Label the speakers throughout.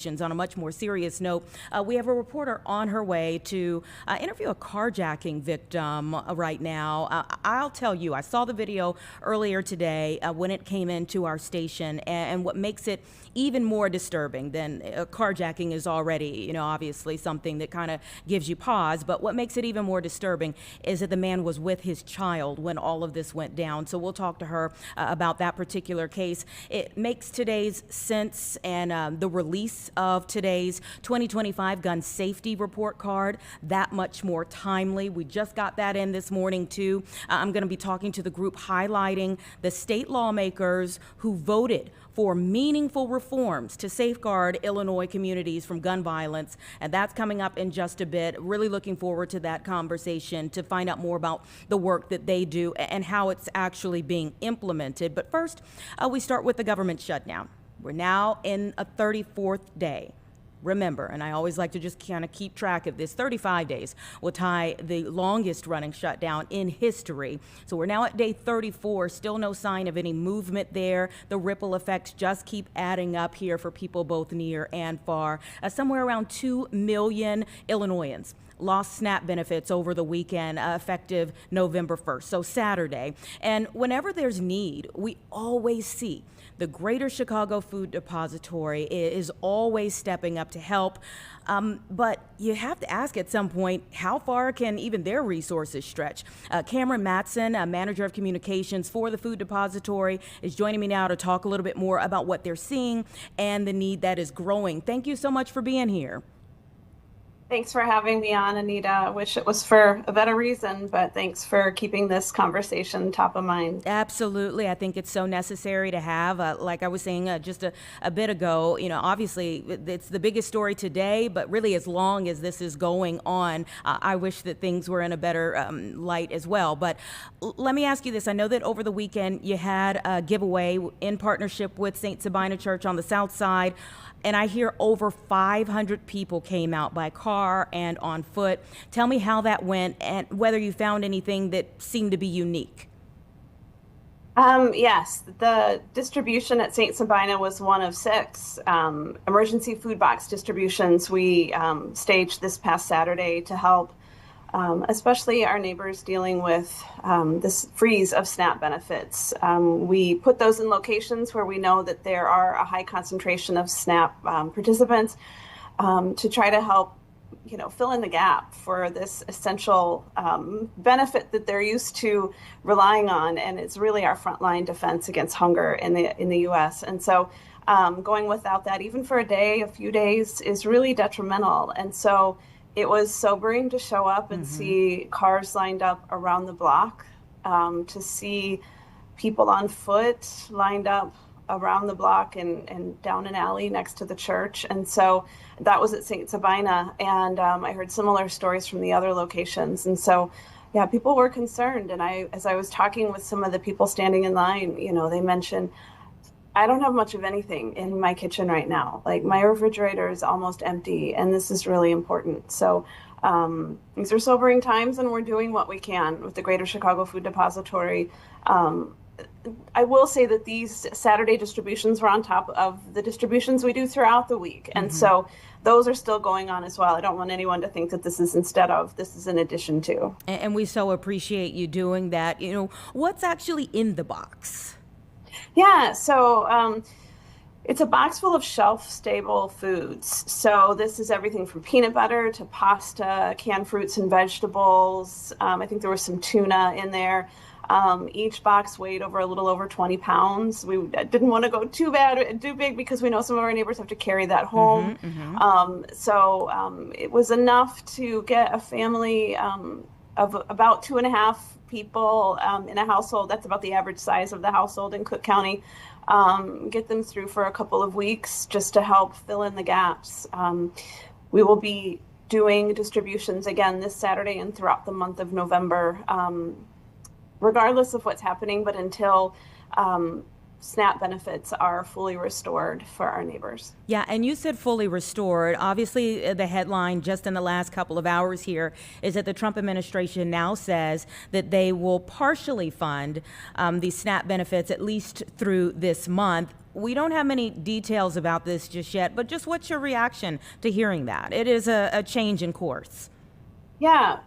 Speaker 1: On a much more serious note, we have a reporter on her way to interview a carjacking victim right now. I'll tell you, I saw the video earlier today when it came into our station, and what makes it even more disturbing than carjacking is already, obviously something that kind of gives you pause, but what makes it even more disturbing is that the man was with his child when all of this went down. So we'll talk to her about that particular case. It makes today's sense and the release of today's 2025 gun safety report card that much more timely. We just got that in this morning too. I'm going to be talking to the group highlighting the state lawmakers who voted for meaningful reforms to safeguard Illinois communities from gun violence, and that's coming up in just a bit. Really looking forward to that conversation to find out more about the work that they do and how it's actually being implemented. But first, we start with the government shutdown. We're now in a 34th day. Remember, and I always like to just kind of keep track of this, 35 days will tie the longest running shutdown in history. So we're now at day 34, still no sign of any movement there. The ripple effects just keep adding up here for people both near and far. Somewhere around 2 million Illinoisans lost SNAP benefits over the weekend, effective November 1st, so Saturday. And whenever there's need, we always see the Greater Chicago Food Depository is always stepping up to help. But you have to ask at some point, how far can even their resources stretch? Cameron Matson, manager of communications for the Food Depository, is joining me now to talk a little bit more about what they're seeing and the need that is growing. Thank you so much for being here.
Speaker 2: Thanks for having me on, Anita. I wish it was for a better reason, but thanks for keeping this conversation top of mind.
Speaker 1: Absolutely. I think it's so necessary to have. Like I was saying just a bit ago, obviously it's the biggest story today, but really as long as this is going on, I wish that things were in a better light as well. But let me ask you this. I know that over the weekend you had a giveaway in partnership with St. Sabina Church on the South Side. And I hear over 500 people came out by car and on foot. Tell me how that went and whether you found anything that seemed to be unique.
Speaker 2: Yes, the distribution at St. Sabina was one of 6 emergency food box distributions we staged this past Saturday to help especially our neighbors dealing with this freeze of SNAP benefits. We put those in locations where we know that there are a high concentration of SNAP participants to try to help, fill in the gap for this essential benefit that they're used to relying on, and it's really our frontline defense against hunger in the U.S. And so going without that, even for a few days, is really detrimental. And so it was sobering to show up and see cars lined up around the block, to see people on foot lined up around the block and down an alley next to the church. And so that was at St. Sabina. And I heard similar stories from the other locations. And so, yeah, people were concerned. And as I was talking with some of the people standing in line, they mentioned, I don't have much of anything in my kitchen right now. Like, my refrigerator is almost empty, and this is really important. So these are sobering times, and we're doing what we can with the Greater Chicago Food Depository. I will say that these Saturday distributions were on top of the distributions we do throughout the week. And so those are still going on as well. I don't want anyone to think that this is instead of, this is in addition to.
Speaker 1: And we so appreciate you doing that. What's actually in the box?
Speaker 2: Yeah, so it's a box full of shelf-stable foods. So this is everything from peanut butter to pasta, canned fruits and vegetables. I think there was some tuna in there. Each box weighed a little over 20 pounds. We didn't want to go too big because we know some of our neighbors have to carry that home. So it was enough to get a family of about 2.5 people in a household. That's about the average size of the household in Cook County. Get them through for a couple of weeks just to help fill in the gaps. We will be doing distributions again this Saturday and throughout the month of November, regardless of what's happening, but until SNAP benefits are fully restored for our neighbors.
Speaker 1: Yeah, and you said fully restored. Obviously, the headline just in the last couple of hours here is that the Trump administration now says that they will partially fund the SNAP benefits at least through this month. we don't have many details about this just yet, but just what's your reaction to hearing that? It is a change in course.
Speaker 2: Yeah,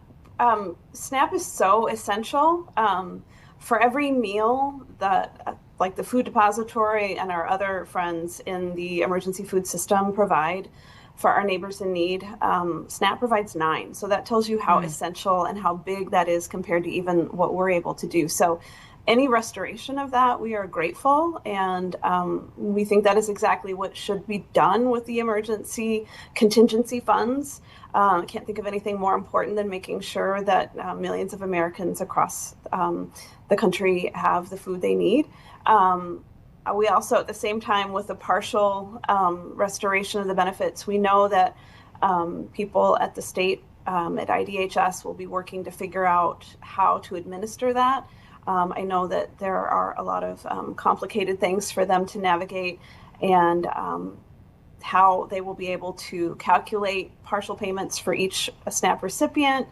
Speaker 2: SNAP is so essential. For every meal that, like the food depository and our other friends in the emergency food system provide for our neighbors in need, SNAP provides 9. So that tells you how essential and how big that is compared to even what we're able to do. So any restoration of that, we are grateful. And we think that is exactly what should be done with the emergency contingency funds. I can't think of anything more important than making sure that millions of Americans across the country have the food they need. We also, at the same time, with the partial restoration of the benefits, we know that people at the state, at IDHS, will be working to figure out how to administer that. I know that there are a lot of complicated things for them to navigate, and how they will be able to calculate partial payments for each SNAP recipient,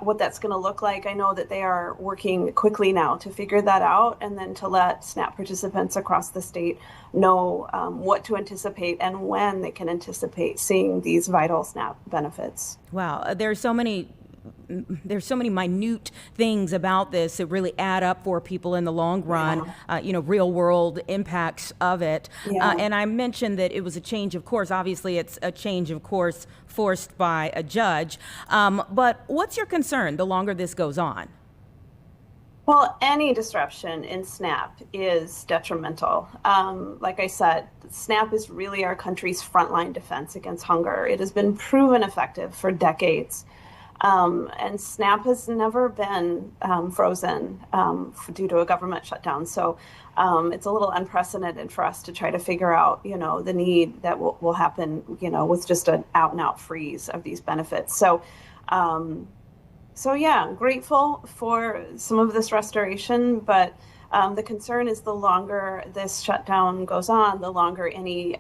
Speaker 2: what that's going to look like. I know that they are working quickly now to figure that out, and then to let SNAP participants across the state know what to anticipate and when they can anticipate seeing these vital SNAP benefits.
Speaker 1: Wow, there's so many minute things about this that really add up for people in the long run, real world impacts of it. And I mentioned that it was a change of course. Obviously, it's a change of course forced by a judge. But what's your concern the longer this goes on?
Speaker 2: Well, any disruption in SNAP is detrimental. Like I said, SNAP is really our country's frontline defense against hunger. It has been proven effective for decades. And SNAP has never been frozen due to a government shutdown. So it's a little unprecedented for us to try to figure out, the need that will happen, with just an out and out freeze of these benefits. So yeah, grateful for some of this restoration, but the concern is the longer this shutdown goes on, the longer any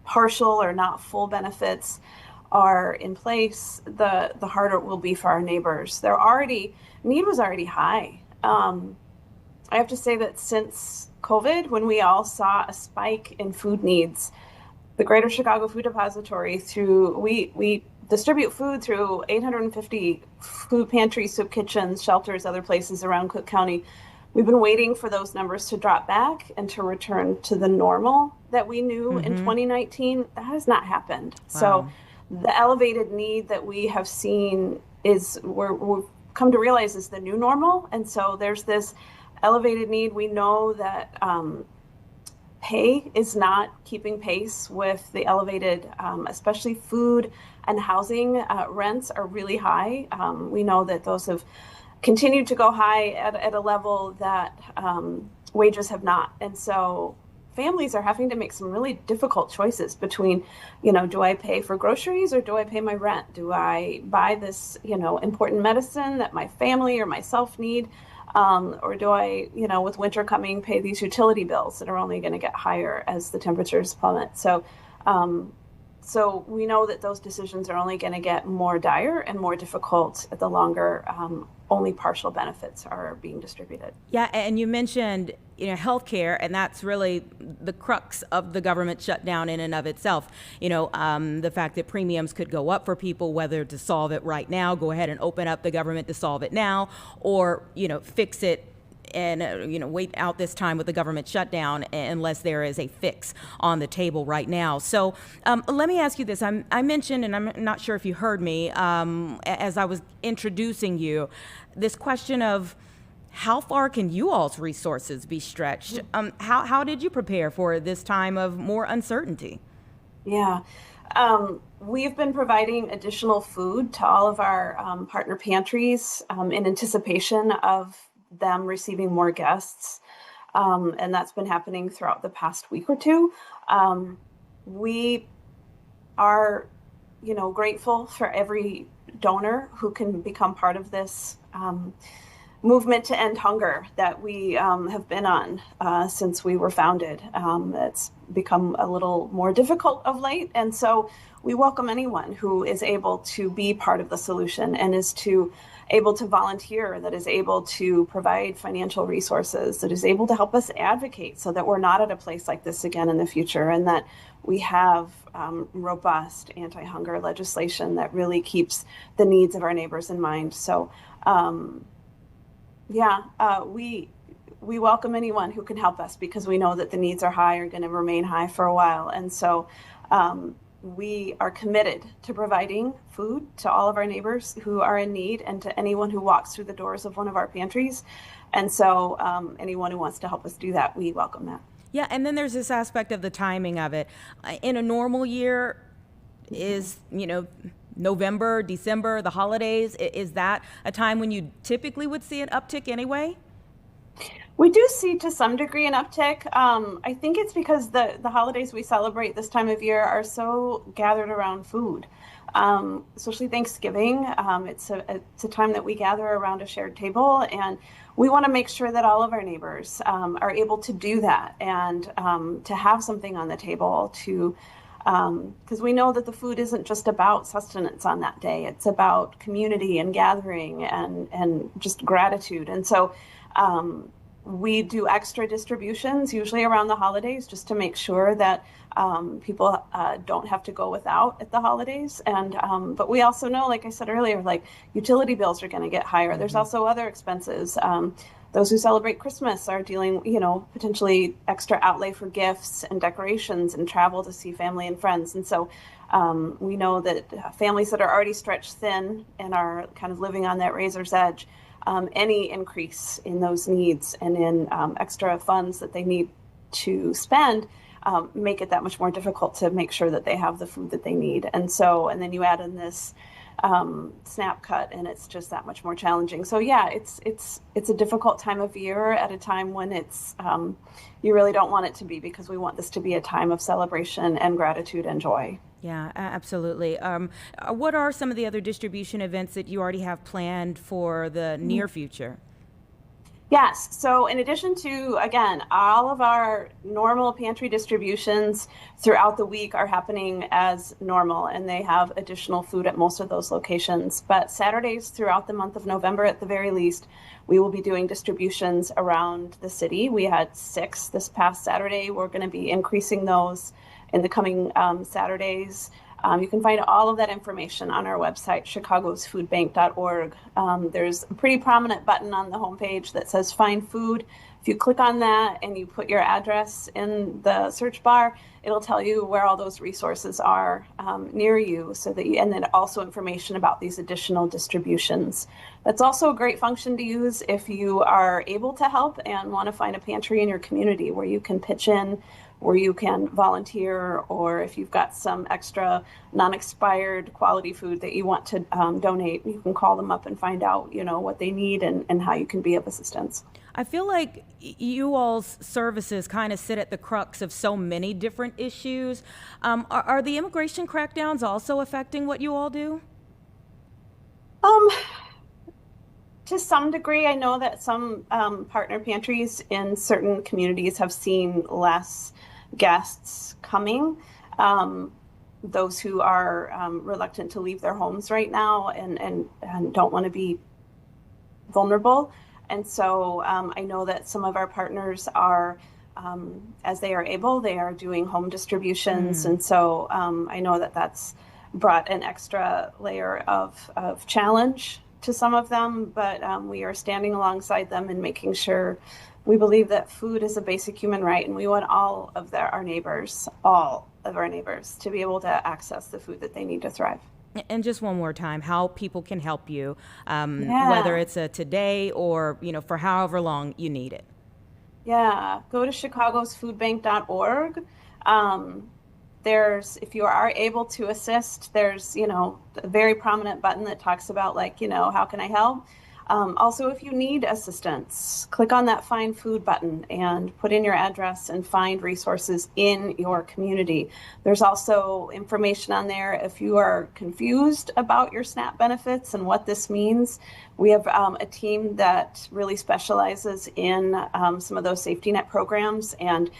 Speaker 2: partial or not full benefits are in place, the harder it will be for our neighbors. Need was already high. I have to say that since COVID, when we all saw a spike in food needs, the Greater Chicago Food Depository, we distribute food through 850 food pantries, soup kitchens, shelters, other places around Cook County. We've been waiting for those numbers to drop back and to return to the normal that we knew in 2019. That has not happened. Wow. So the elevated need that we have seen we've come to realize is the new normal. And so there's this elevated need. We know that pay is not keeping pace with the elevated, especially food and housing. Rents are really high. We know that those have continued to go high at a level that wages have not. And so families are having to make some really difficult choices between, do I pay for groceries or do I pay my rent? Do I buy this, important medicine that my family or myself need? Or do I, with winter coming, pay these utility bills that are only going to get higher as the temperatures plummet? So we know that those decisions are only going to get more dire and more difficult the longer only partial benefits are being distributed.
Speaker 1: Yeah, and you mentioned, healthcare, and that's really the crux of the government shutdown in and of itself. The fact that premiums could go up for people, whether to solve it right now, go ahead and open up the government to solve it now, or, fix it and wait out this time with the government shutdown unless there is a fix on the table right now. So let me ask you this. I mentioned, and I'm not sure if you heard me as I was introducing you, this question of how far can you all's resources be stretched? How did you prepare for this time of more uncertainty?
Speaker 2: Yeah. We've been providing additional food to all of our partner pantries in anticipation of them receiving more guests. And that's been happening throughout the past week or two. We are, grateful for every donor who can become part of this movement to end hunger that we have been on since we were founded. It's become a little more difficult of late. And so we welcome anyone who is able to be part of the solution and is able to volunteer, that is able to provide financial resources, that is able to help us advocate so that we're not at a place like this again in the future, and that we have robust anti-hunger legislation that really keeps the needs of our neighbors in mind. So we welcome anyone who can help us, because we know that the needs are high, are going to remain high for a while. And so we are committed to providing food to all of our neighbors who are in need, and to anyone who walks through the doors of one of our pantries. And so anyone who wants to help us do that, we welcome that.
Speaker 1: Yeah, and then there's this aspect of the timing of it. In a normal year, is, November, December, the holidays, is that a time when you typically would see an uptick anyway?
Speaker 2: We do see, to some degree, an uptick. I think it's because the holidays we celebrate this time of year are so gathered around food, especially Thanksgiving. It's a time that we gather around a shared table, and we want to make sure that all of our neighbors are able to do that, and to have something on the table to, because we know that the food isn't just about sustenance on that day. It's about community and gathering and just gratitude. And so we do extra distributions, usually around the holidays, just to make sure that people don't have to go without at the holidays. And but we also know, like I said earlier, like utility bills are going to get higher. There's also other expenses. Those who celebrate Christmas are dealing, potentially extra outlay for gifts and decorations and travel to see family and friends. And so we know that families that are already stretched thin and are kind of living on that razor's edge, any increase in those needs and in extra funds that they need to spend make it that much more difficult to make sure that they have the food that they need. And then you add in this snap cut, and it's just that much more challenging. So yeah, it's a difficult time of year at a time when it's you really don't want it to be, because we want this to be a time of celebration and gratitude and joy.
Speaker 1: Yeah, absolutely. What are some of the other distribution events that you already have planned for the near future?
Speaker 2: Yes. So in addition to, again, all of our normal pantry distributions throughout the week are happening as normal, and they have additional food at most of those locations. But Saturdays throughout the month of November, at the very least, we will be doing distributions around the city. We had 6 this past Saturday. We're going to be increasing those in the coming Saturdays. You can find all of that information on our website, chicagosfoodbank.org. There's a pretty prominent button on the homepage that says Find Food. If you click on that and you put your address in the search bar, it'll tell you where all those resources are near you, and then also information about these additional distributions. That's also a great function to use if you are able to help and want to find a pantry in your community where you can pitch in, where you can volunteer, or if you've got some extra non-expired quality food that you want to donate, you can call them up and find out, what they need and how you can be of assistance.
Speaker 1: I feel like you all's services kind of sit at the crux of so many different issues. Are the immigration crackdowns also affecting what you all do?
Speaker 2: To some degree. I know that some partner pantries in certain communities have seen less guests coming. Those who are reluctant to leave their homes right now and don't want to be vulnerable. And so I know that some of our partners are, as they are able, they are doing home distributions. And so I know that that's brought an extra layer of challenge to some of them, but we are standing alongside them and making sure. We believe that food is a basic human right, and we want all of our neighbors, to be able to access the food that they need to thrive.
Speaker 1: And just one more time, how people can help you,
Speaker 2: Yeah.
Speaker 1: whether it's a today or, for however long you need it.
Speaker 2: Yeah, go to chicagosfoodbank.org. If you are able to assist, there's, a very prominent button that talks about how can I help? Also, if you need assistance, click on that Find Food button and put in your address and find resources in your community. There's also information on there if you are confused about your SNAP benefits and what this means. We have a team that really specializes in some of those safety net programs, and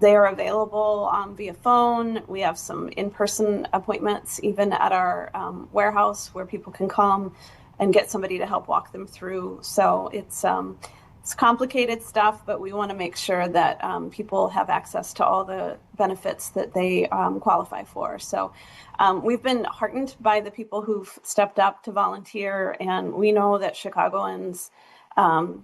Speaker 2: they are available via phone. We have some in-person appointments even at our warehouse where people can come and get somebody to help walk them through. So it's complicated stuff, but we want to make sure that people have access to all the benefits that they qualify for. So we've been heartened by the people who've stepped up to volunteer, and we know that Chicagoans,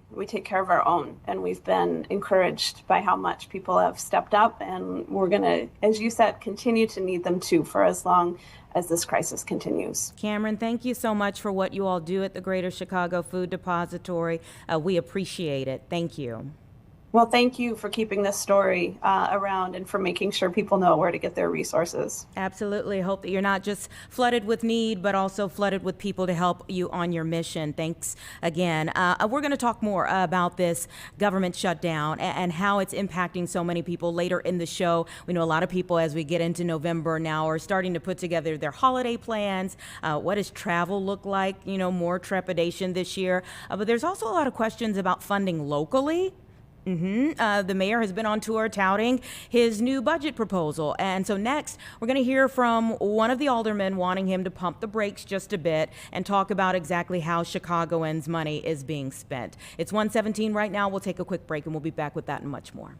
Speaker 2: we take care of our own, and we've been encouraged by how much people have stepped up, and we're going to, as you said, continue to need them too for as long as this crisis continues.
Speaker 1: Cameron, thank you so much for what you all do at the Greater Chicago Food Depository. We appreciate it. Thank you.
Speaker 2: Well, thank you for keeping this story around and for making sure people know where to get their resources.
Speaker 1: Absolutely. Hope that you're not just flooded with need, but also flooded with people to help you on your mission. Thanks again. We're going to talk more about this government shutdown and how it's impacting so many people later in the show. We know a lot of people, as we get into November now, are starting to put together their holiday plans. What does travel look like? You know, more trepidation this year. But there's also a lot of questions about funding locally. The mayor has been on tour touting his new budget proposal. And so next, we're going to hear from one of the aldermen wanting him to pump the brakes just a bit and talk about exactly how Chicagoans' money is being spent. It's 1:17 right now. We'll take a quick break and we'll be back with that and much more.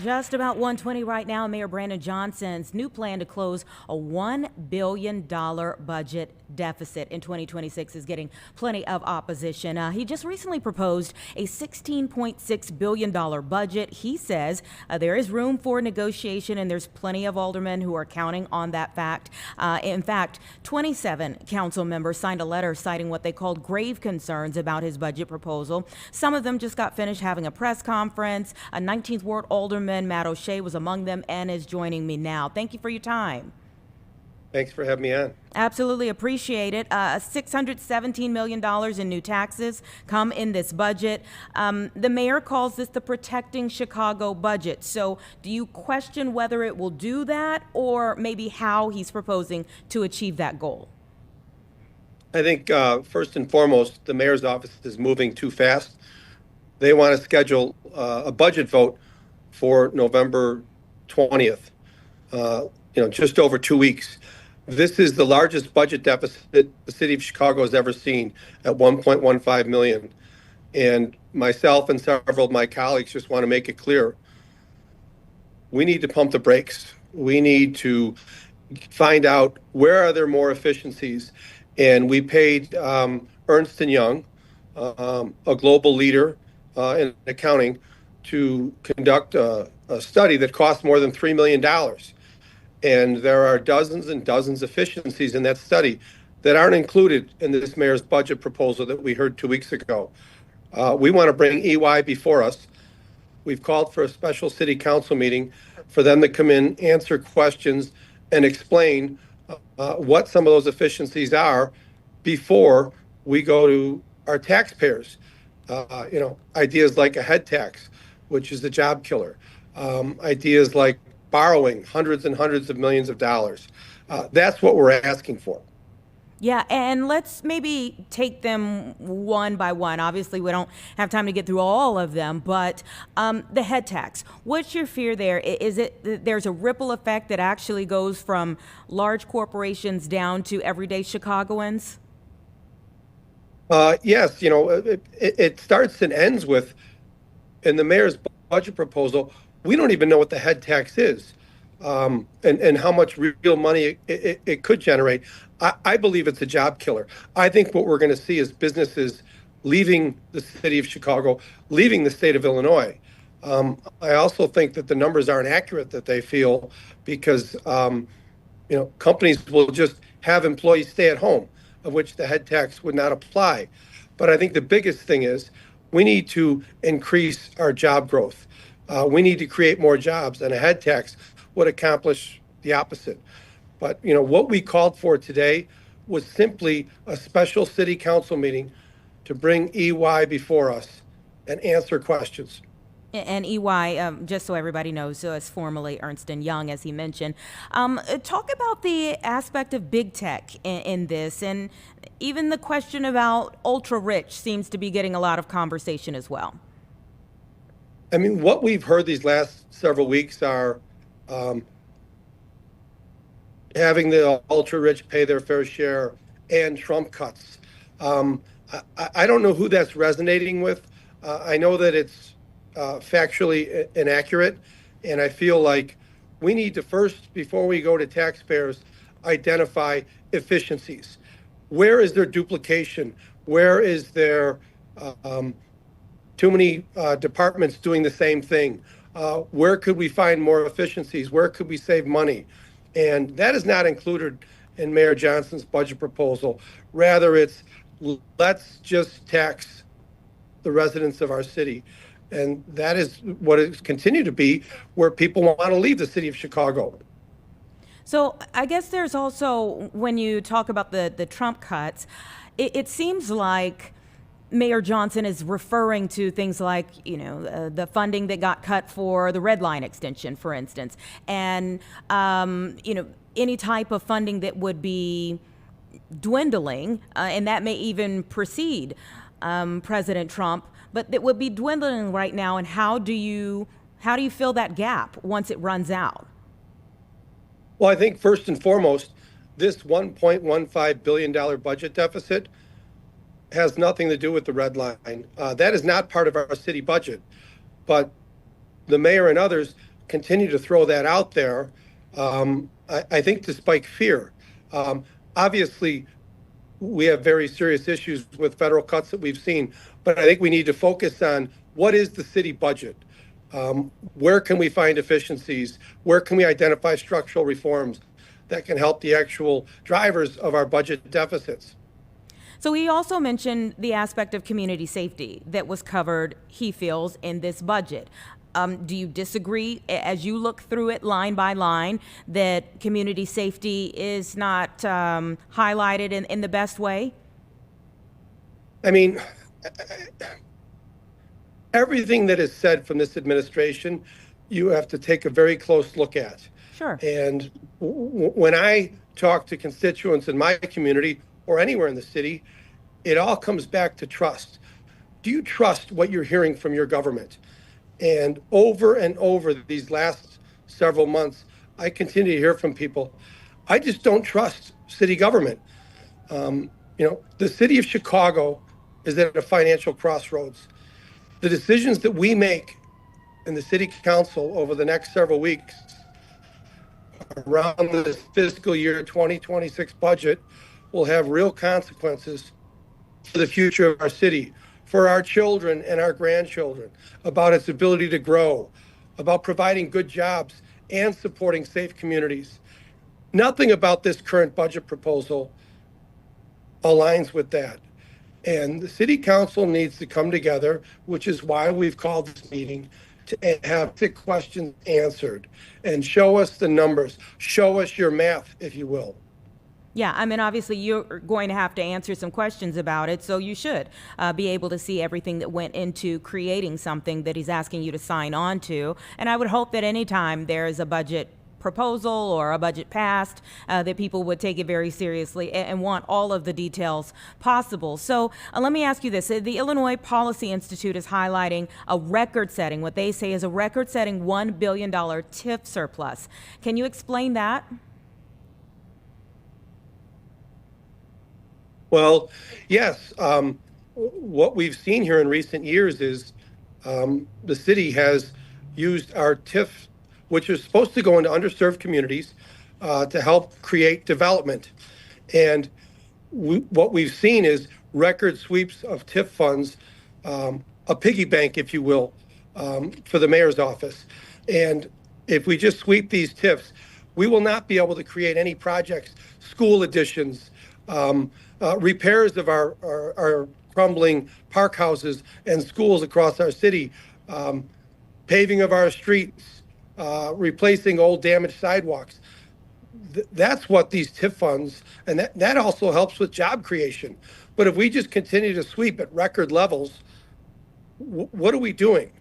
Speaker 1: Just about 1:20 right now. Mayor Brandon Johnson's new plan to close a $1 billion budget deficit in 2026 is getting plenty of opposition. He just recently proposed a $16.6 billion budget. He says there is room for negotiation, and there's plenty of aldermen who are counting on that fact. In fact, 27 council members signed a letter citing what they called grave concerns about his budget proposal. Some of them just got finished having a press conference. A 19th Ward Alderman Matt O'Shea was among them and is joining me now. Thank you for your time.
Speaker 3: Thanks for having me on.
Speaker 1: Absolutely appreciate it. $617 million in new taxes come in this budget. The mayor calls this the Protecting Chicago budget. So do you question whether it will do that, or maybe how he's proposing to achieve that goal?
Speaker 3: I think first and foremost, the mayor's office is moving too fast. They want to schedule a budget vote for November 20th, just over 2 weeks. This is the largest budget deficit the city of Chicago has ever seen at 1.15 million. And myself and several of my colleagues just want to make it clear. We need to pump the brakes. We need to find out where are there more efficiencies. And we paid Ernst & Young, a global leader in accounting, to conduct a study that cost more than $3 million. And there are dozens and dozens of efficiencies in that study that aren't included in this mayor's budget proposal that we heard 2 weeks ago. We want to bring EY before us. We've called for a special city council meeting for them to come in, answer questions, and explain what some of those efficiencies are before we go to our taxpayers. Ideas like a head tax, which is the job killer. Ideas like borrowing hundreds and hundreds of millions of dollars. That's what we're asking for.
Speaker 1: Yeah, and let's maybe take them one by one. Obviously, we don't have time to get through all of them, but the head tax. What's your fear there? Is it that there's a ripple effect that actually goes from large corporations down to everyday Chicagoans?
Speaker 3: Yes, it starts and ends with, in the mayor's budget proposal, we don't even know what the head tax is, and how much real money it could generate. I believe it's a job killer. I think what we're going to see is businesses leaving the city of Chicago, leaving the state of Illinois. I also think that the numbers aren't accurate that they feel because companies will just have employees stay at home, of which the head tax would not apply. But I think the biggest thing is we need to increase our job growth. We need to create more jobs, and a head tax would accomplish the opposite. But what we called for today was simply a special city council meeting to bring EY before us and answer questions.
Speaker 1: And EY, just so everybody knows, is formerly Ernst & Young, as he mentioned. Talk about the aspect of big tech in this, and even the question about ultra-rich seems to be getting a lot of conversation as well.
Speaker 3: I mean, what we've heard these last several weeks are having the ultra-rich pay their fair share and Trump cuts. I don't know who that's resonating with. I know that it's factually inaccurate, and I feel like we need to first, before we go to taxpayers, identify efficiencies. Where is there duplication? Where is there too many departments doing the same thing? Where could we find more efficiencies? Where could we save money? And that is not included in Mayor Johnson's budget proposal. Rather, it's let's just tax the residents of our city. And that is what it's continued to be, where people want to leave the city of Chicago.
Speaker 1: So I guess there's also, when you talk about the Trump cuts, it seems like Mayor Johnson is referring to things like, the funding that got cut for the Red Line extension, for instance, and, any type of funding that would be dwindling, and that may even precede President Trump, but that would be dwindling right now. And how do you fill that gap once it runs out?
Speaker 3: Well, I think first and foremost, this $1.15 billion budget deficit has nothing to do with the Red Line. That is not part of our city budget. But the mayor and others continue to throw that out there, I think to spike fear. Obviously, we have very serious issues with federal cuts that we've seen, but I think we need to focus on what is the city budget? Where can we find efficiencies? Where can we identify structural reforms that can help the actual drivers of our budget deficits?
Speaker 1: So he also mentioned the aspect of community safety that was covered, he feels, in this budget. Do you disagree, as you look through it line by line, that community safety is not highlighted in the best way?
Speaker 3: I mean, everything that is said from this administration, you have to take a very close look at.
Speaker 1: Sure.
Speaker 3: And when I talk to constituents in my community, or anywhere in the city, it all comes back to trust. Do you trust what you're hearing from your government? And over these last several months, I continue to hear from people, I just don't trust city government. The city of Chicago is at a financial crossroads. The decisions that we make in the city council over the next several weeks around this fiscal year 2026 budget will have real consequences for the future of our city, for our children and our grandchildren, about its ability to grow, about providing good jobs and supporting safe communities. Nothing about this current budget proposal aligns with that. And the city council needs to come together, which is why we've called this meeting, to have the questions answered and show us the numbers, show us your math, if you will.
Speaker 1: Yeah, I mean, obviously you're going to have to answer some questions about it, so you should be able to see everything that went into creating something that he's asking you to sign on to. And I would hope that anytime there is a budget proposal or a budget passed, that people would take it very seriously and want all of the details possible. So let me ask you this. The Illinois Policy Institute is highlighting a record-setting, what they say is a record-setting $1 billion TIF surplus. Can you explain that?
Speaker 3: Well, yes. What we've seen here in recent years is the city has used our TIF, which is supposed to go into underserved communities, to help create development. And what we've seen is record sweeps of TIF funds, a piggy bank, if you will, for the mayor's office. And if we just sweep these TIFs, we will not be able to create any projects, school additions, repairs of our crumbling park houses and schools across our city, paving of our streets, replacing old damaged sidewalks. That's what these TIF funds, and that also helps with job creation. But if we just continue to sweep at record levels, what are we doing?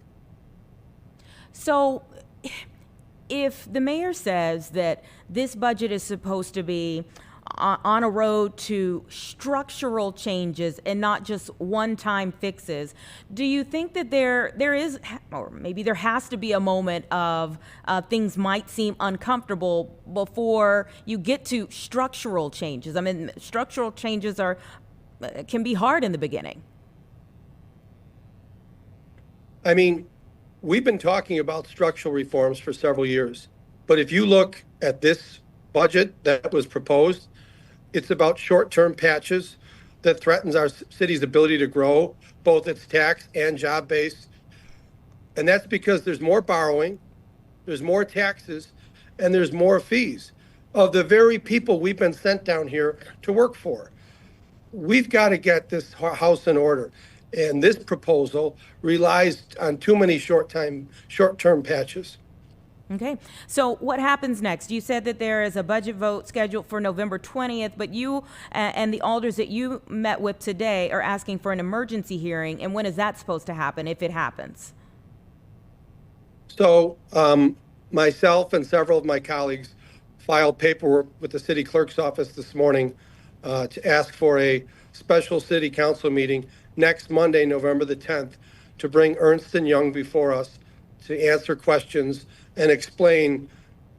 Speaker 1: So if the mayor says that this budget is supposed to be on a road to structural changes and not just one-time fixes, do you think that there is, or maybe there has to be a moment of things might seem uncomfortable before you get to structural changes? I mean, structural changes can be hard in the beginning.
Speaker 3: I mean, we've been talking about structural reforms for several years, but if you look at this budget that was proposed, it's about short-term patches that threatens our city's ability to grow, both its tax and job base. And that's because there's more borrowing, there's more taxes, and there's more fees of the very people we've been sent down here to work for. We've got to get this house in order. And this proposal relies on too many short-term patches.
Speaker 1: Okay, so what happens next? You said that there is a budget vote scheduled for November 20th, but you and the alders that you met with today are asking for an emergency hearing. And when is that supposed to happen, if it happens?
Speaker 3: So myself and several of my colleagues filed paperwork with the city clerk's office this morning to ask for a special city council meeting next Monday, November the 10th, to bring Ernst & Young before us to answer questions and explain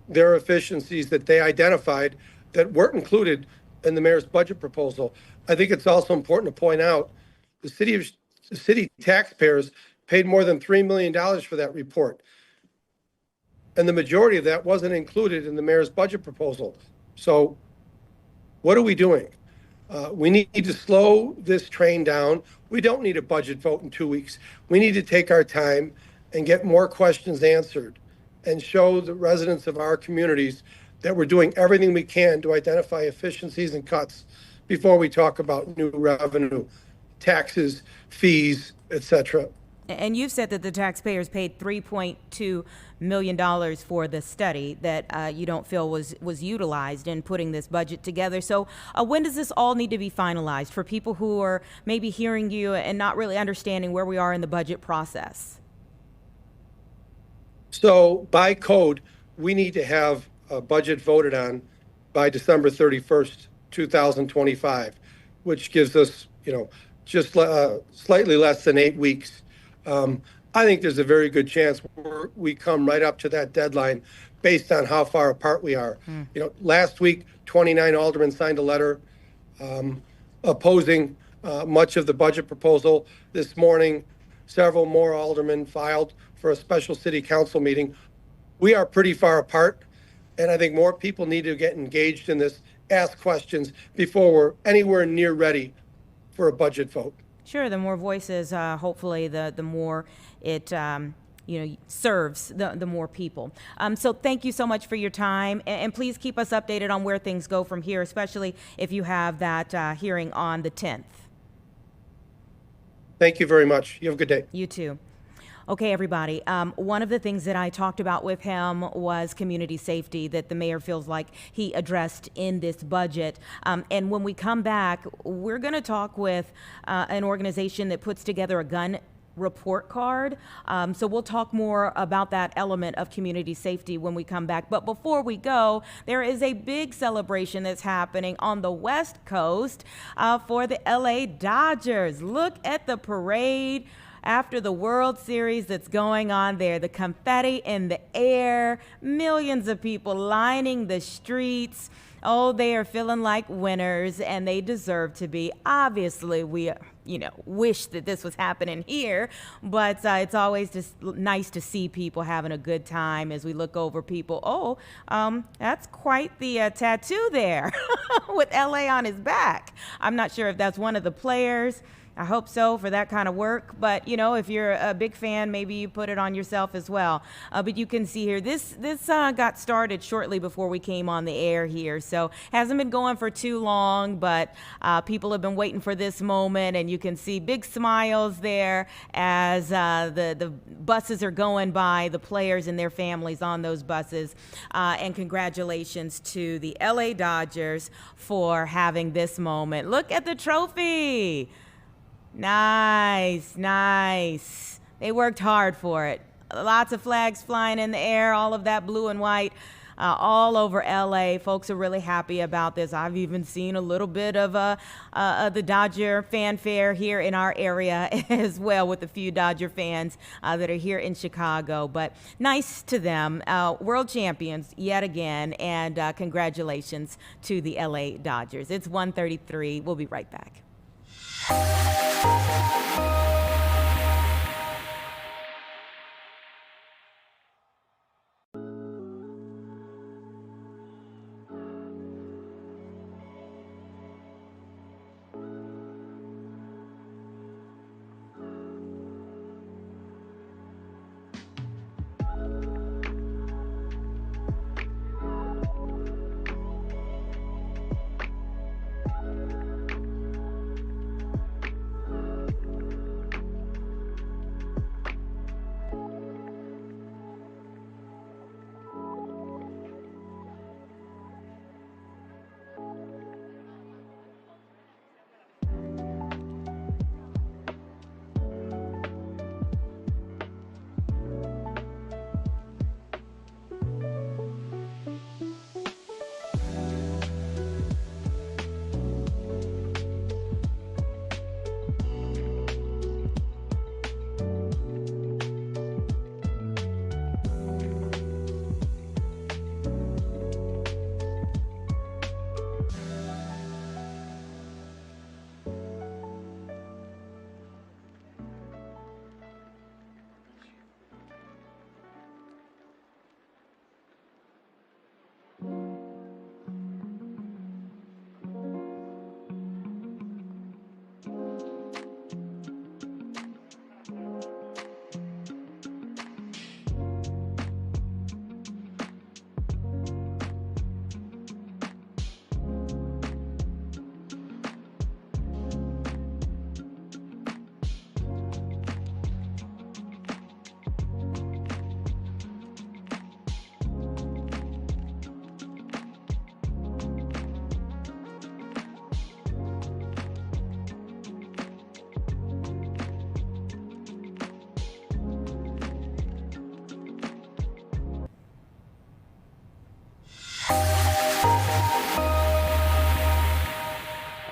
Speaker 3: their efficiencies that they identified that weren't included in the mayor's budget proposal. I think it's also important to point out the city taxpayers paid more than $3 million for that report. And the majority of that wasn't included in the mayor's budget proposal. So what are we doing? We need to slow this train down. We don't need a budget vote in 2 weeks. We need to take our time and get more questions answered and show the residents of our communities that we're doing everything we can to identify efficiencies and cuts before we talk about new revenue, taxes, fees, etc.
Speaker 1: And you've said that the taxpayers paid $3.2 million for the study that you don't feel was utilized in putting this budget together. So when does this all need to be finalized for people who are maybe hearing you and not really understanding where we are in the budget process?
Speaker 3: So by code, we need to have a budget voted on by December 31st, 2025. which gives us, just slightly less than 8 weeks. I think there's a very good chance we come right up to that deadline based on how far apart we are. Last week, 29 aldermen signed a letter opposing much of the budget proposal. This morning, several more aldermen filed for a special city council meeting. We are pretty far apart, and I think more people need to get engaged in this, ask questions before we're anywhere near ready for a budget vote.
Speaker 1: Sure, the more voices, hopefully, the more it serves the more people. So thank you so much for your time, and please keep us updated on where things go from here, especially if you have that hearing on the 10th.
Speaker 3: Thank you very much. You have a good day.
Speaker 1: You too. Okay, everybody. One of the things that I talked about with him was community safety that the mayor feels like he addressed in this budget. And when we come back, we're going to talk with an organization that puts together a gun report card. So we'll talk more about that element of community safety when we come back. But before we go, there is a big celebration that's happening on the West Coast for the LA Dodgers. Look at the parade after the World Series that's going on there. The confetti in the air, millions of people lining the streets. Oh, they are feeling like winners, and they deserve to be. Obviously, we wish that this was happening here, but it's always just nice to see people having a good time as we look over people. Oh, that's quite the tattoo there with LA on his back. I'm not sure if that's one of the players. I hope so for that kind of work. But, if you're a big fan, maybe you put it on yourself as well. But you can see here, this got started shortly before we came on the air here. So hasn't been going for too long, but people have been waiting for this moment. And you can see big smiles there as the buses are going by, the players and their families on those buses. And congratulations to the LA Dodgers for having this moment. Look at the trophy. Nice. They worked hard for it. Lots of flags flying in the air, all of that blue and white, all over LA. Folks are really happy about this. I've even seen a little bit of the Dodger fanfare here in our area as well, with a few Dodger fans that are here in Chicago. But nice to them. World champions yet again, and congratulations to the LA Dodgers. It's 1:33. We'll be right back.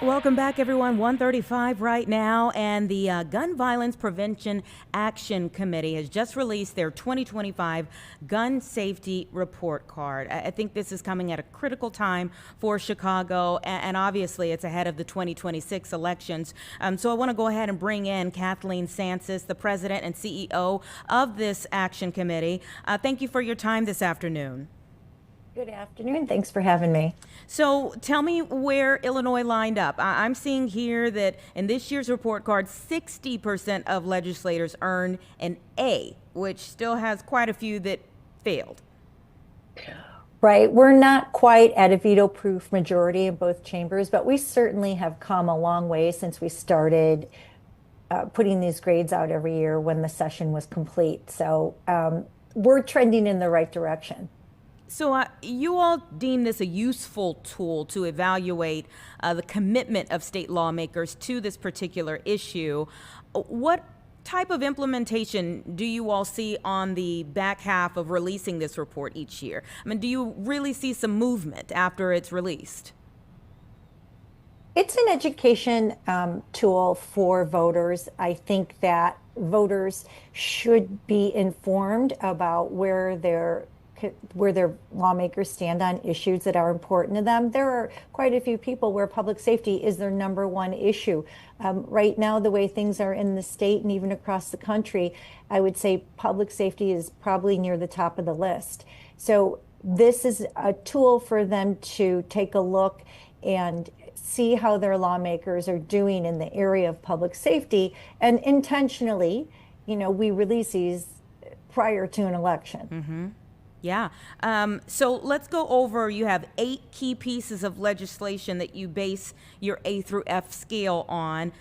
Speaker 1: Welcome back, everyone. 1:35 right now, and the Gun Violence Prevention Action Committee has just released their 2025 Gun Safety Report Card. I think this is coming at a critical time for Chicago, and obviously it's ahead of the 2026 elections. So I want to go ahead and bring in Kathleen Sansis, the president and CEO of this action committee. Thank you for your time this afternoon.
Speaker 4: Good afternoon. Thanks for having me.
Speaker 1: So tell me where Illinois lined up. I'm seeing here that in this year's report card, 60% of legislators earned an A, which still has quite a few that failed.
Speaker 4: Right. We're not quite at a veto-proof majority in both chambers, but we certainly have come a long way since we started putting these grades out every year when the session was complete. So we're trending in the right direction.
Speaker 1: So you all deem this a useful tool to evaluate the commitment of state lawmakers to this particular issue. What type of implementation do you all see on the back half of releasing this report each year? I mean, do you really see some movement after it's released?
Speaker 4: It's an education tool for voters. I think that voters should be informed about where their lawmakers stand on issues that are important to them. There are quite a few people where public safety is their number one issue. Right now, the way things are in the state and even across the country, I would say public safety is probably near the top of the list. So this is a tool for them to take a look and see how their lawmakers are doing in the area of public safety. And intentionally, we release these prior to an election.
Speaker 1: Mm-hmm. Yeah. So let's go over, you have 8 key pieces of legislation that you base your A through F scale on.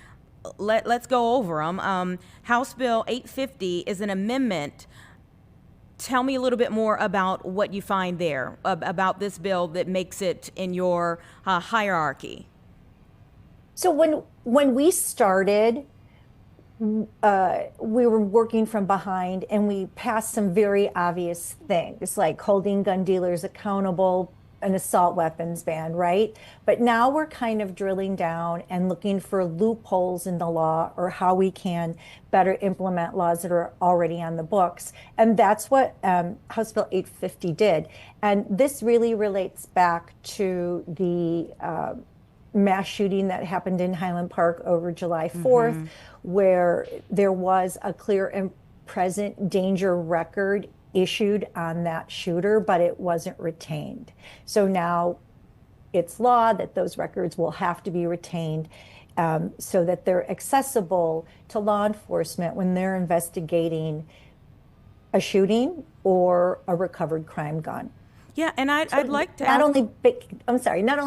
Speaker 1: Let's go over them. House Bill 850 is an amendment. Tell me a little bit more about what you find there, about this bill that makes it in your hierarchy.
Speaker 4: So when we started, we were working from behind, and we passed some very obvious things like holding gun dealers accountable, an assault weapons ban, right? But now we're kind of drilling down and looking for loopholes in the law or how we can better implement laws that are already on the books. And that's what House Bill 850 did. And this really relates back to the mass shooting that happened in Highland Park over July 4th, mm-hmm. where there was a clear and present danger record issued on that shooter, but it wasn't retained. So now it's law that those records will have to be retained so that they're accessible to law enforcement when they're investigating a shooting or a recovered crime gun.
Speaker 1: Yeah, and I'd like to
Speaker 4: not only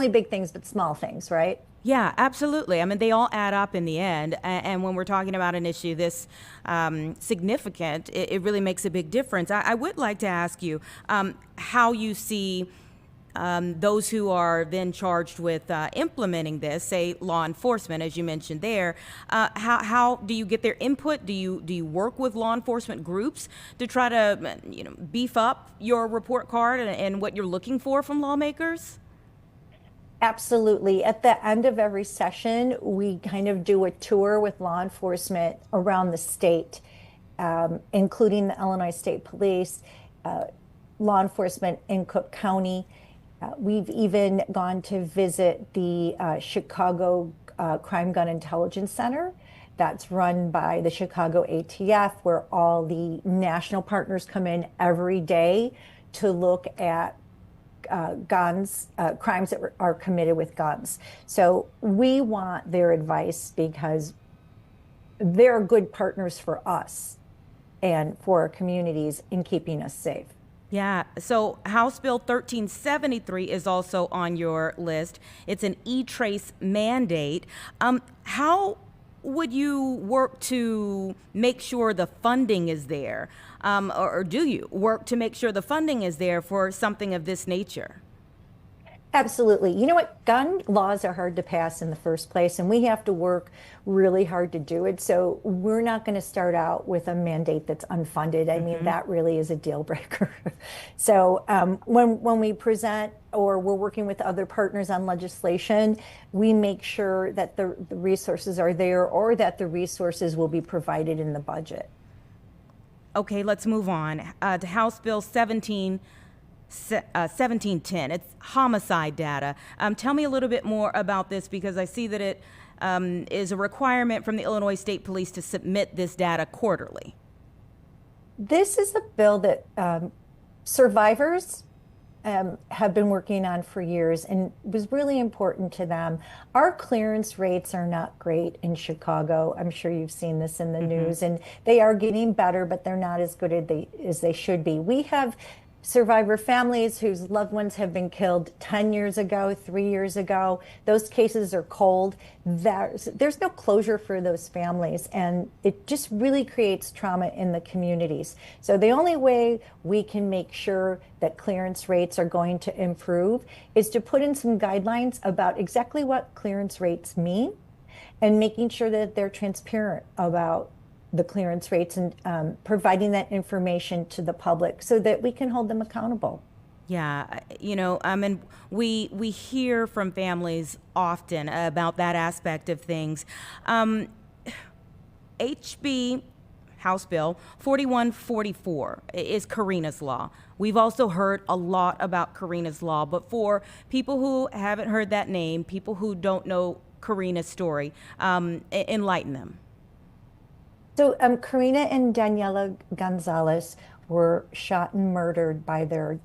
Speaker 4: big things, but small things, right?
Speaker 1: Yeah, absolutely. I mean, they all add up in the end. And when we're talking about an issue this significant, it really makes a big difference. I would like to ask you how you see those who are then charged with implementing this, say law enforcement, as you mentioned there. How do you get their input? Do you work with law enforcement groups to try to beef up your report card and what you're looking for from lawmakers?
Speaker 4: Absolutely. At the end of every session, we kind of do a tour with law enforcement around the state, including the Illinois State Police, law enforcement in Cook County. We've even gone to visit the Chicago Crime Gun Intelligence Center that's run by the Chicago ATF, where all the national partners come in every day to look at guns, crimes that are committed with guns. So we want their advice because they're good partners for us and for our communities in keeping us safe.
Speaker 1: Yeah, so House Bill 1373 is also on your list. It's an e-trace mandate. How would you work to make sure the funding is there? Or do you work to make sure the funding is there for something of this nature?
Speaker 4: Absolutely. You know what? Gun laws are hard to pass in the first place, and we have to work really hard to do it. So we're not going to start out with a mandate that's unfunded. I mean, that really is a deal breaker. So when we present or we're working with other partners on legislation, we make sure that the resources are there or that the resources will be provided in the budget.
Speaker 1: Okay, let's move on to House Bill 1710. It's homicide data. Tell me a little bit more about this, because I see that it is a requirement from the Illinois State Police to submit this data quarterly.
Speaker 4: This is a bill that survivors have been working on for years and was really important to them. Our clearance rates are not great in Chicago. I'm sure you've seen this in the news, and they are getting better, but they're not as good as they should be. We have survivor families whose loved ones have been killed 10 years ago, 3 years ago. Those cases are cold. There's no closure for those families, and it just really creates trauma in the communities. So the only way we can make sure that clearance rates are going to improve is to put in some guidelines about exactly what clearance rates mean, and making sure that they're transparent about the clearance rates, and providing that information to the public so that we can hold them accountable.
Speaker 1: Yeah, and we hear from families often about that aspect of things. HB House Bill 4144 is Karina's Law. We've also heard a lot about Karina's Law, but for people who haven't heard that name, people who don't know Karina's story, enlighten them.
Speaker 4: So Karina and Daniela Gonzalez were shot and murdered by their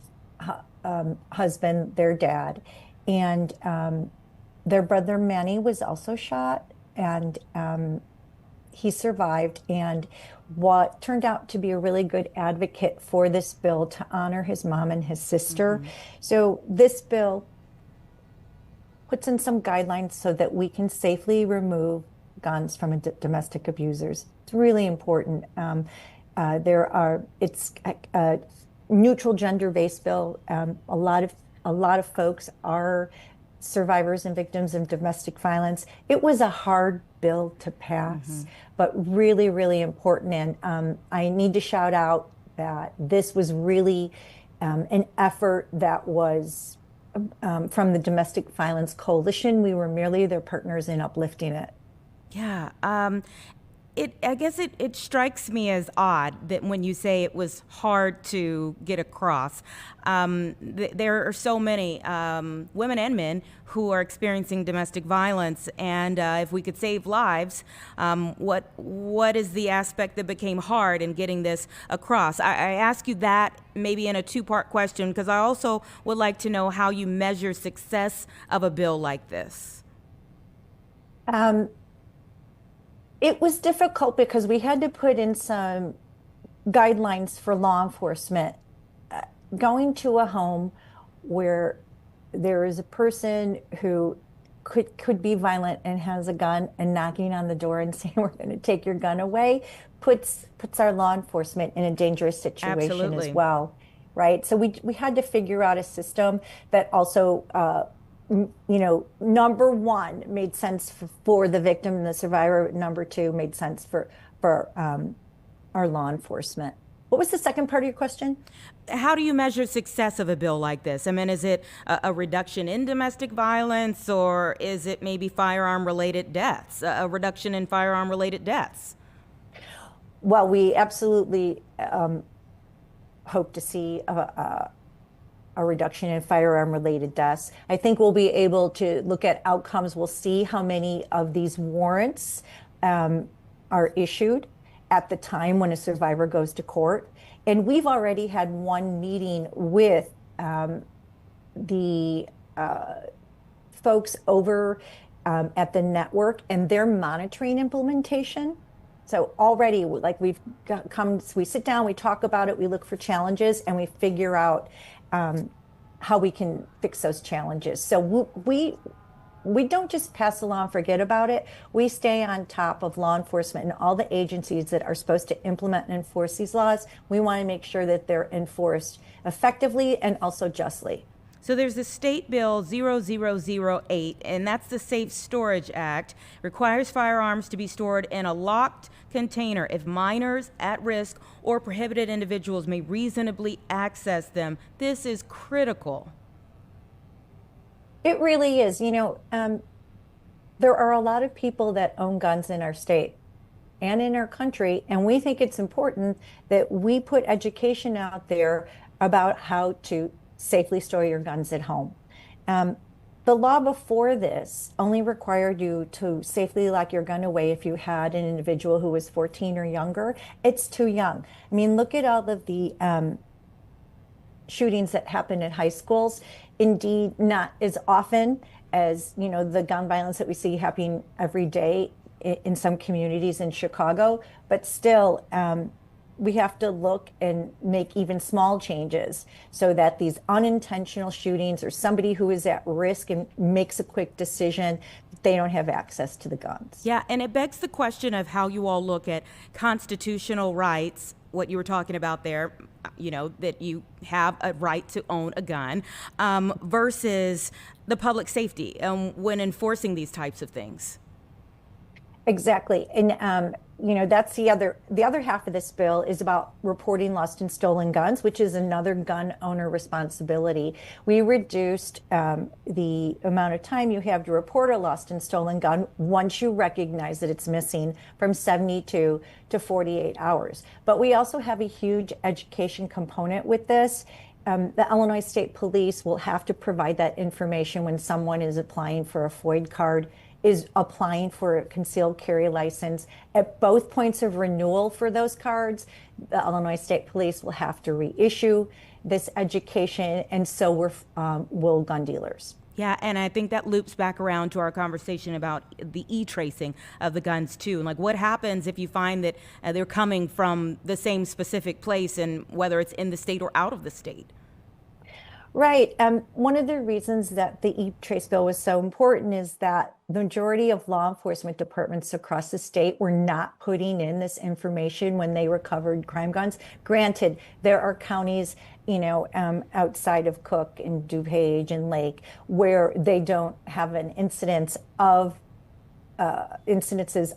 Speaker 4: husband, their dad, and their brother Manny was also shot, and he survived, and what turned out to be a really good advocate for this bill to honor his mom and his sister. So this bill puts in some guidelines so that we can safely remove guns from domestic abusers. It's really important. It's a neutral gender-based bill. A lot of folks are survivors and victims of domestic violence. It was a hard bill to pass, but really, really important. And I need to shout out that this was really an effort that was from the Domestic Violence Coalition. We were merely their partners in uplifting it.
Speaker 1: Yeah. I guess it strikes me as odd that when you say it was hard to get across, there are so many women and men who are experiencing domestic violence, and if we could save lives, what is the aspect that became hard in getting this across? I ask you that maybe in a two-part question, because I also would like to know how you measure success of a bill like this.
Speaker 4: It was difficult because we had to put in some guidelines for law enforcement. Going to a home where there is a person who could be violent and has a gun, and knocking on the door and saying, we're going to take your gun away, puts our law enforcement in a dangerous situation. Absolutely. As well, right? So we had to figure out a system that also number one, made sense for the victim and the survivor. Number two, made sense for our law enforcement. What was the second part of your question?
Speaker 1: How do you measure success of a bill like this? I mean, is it a reduction in domestic violence, or is it maybe firearm-related deaths, a reduction in firearm-related deaths?
Speaker 4: Well, we absolutely hope to see a reduction in firearm-related deaths. I think we'll be able to look at outcomes. We'll see how many of these warrants are issued at the time when a survivor goes to court. And we've already had one meeting with the folks over at the network, and they're monitoring implementation. So already, like, we sit down, we talk about it, we look for challenges, and we figure out how we can fix those challenges. So we don't just pass the law and forget about it. We stay on top of law enforcement and all the agencies that are supposed to implement and enforce these laws. We want to make sure that they're enforced effectively and also justly.
Speaker 1: So there's the State Bill 0008, and that's the Safe Storage Act. Requires firearms to be stored in a locked container if minors, at risk, or prohibited individuals may reasonably access them. This is critical.
Speaker 4: It really is. There are a lot of people that own guns in our state and in our country, and we think it's important that we put education out there about how to safely store your guns at home. The law before this only required you to safely lock your gun away if you had an individual who was 14 or younger. It's too young. I mean, look at all of the shootings that happen at high schools. Indeed, not as often as, the gun violence that we see happening every day in some communities in Chicago, but still, we have to look and make even small changes so that these unintentional shootings or somebody who is at risk and makes a quick decision, they don't have access to the guns.
Speaker 1: Yeah, and it begs the question of how you all look at constitutional rights, what you were talking about there, that you have a right to own a gun, versus the public safety when enforcing these types of things.
Speaker 4: Exactly. And, that's the other half of this bill is about reporting lost and stolen guns, which is another gun owner responsibility. We reduced the amount of time you have to report a lost and stolen gun once you recognize that it's missing from 72 to 48 hours. But we also have a huge education component with this. The Illinois State Police will have to provide that information when someone is applying for a FOID card, is applying for a concealed carry license. At both points of renewal for those cards, the Illinois State Police will have to reissue this education, and so will gun dealers.
Speaker 1: Yeah, and I think that loops back around to our conversation about the e-tracing of the guns too. And like, what happens if you find that they're coming from the same specific place, and whether it's in the state or out of the state?
Speaker 4: Right. One of the reasons that the e-trace bill was so important is that the majority of law enforcement departments across the state were not putting in this information when they recovered crime guns. Granted, there are counties, outside of Cook and DuPage and Lake where they don't have an incidences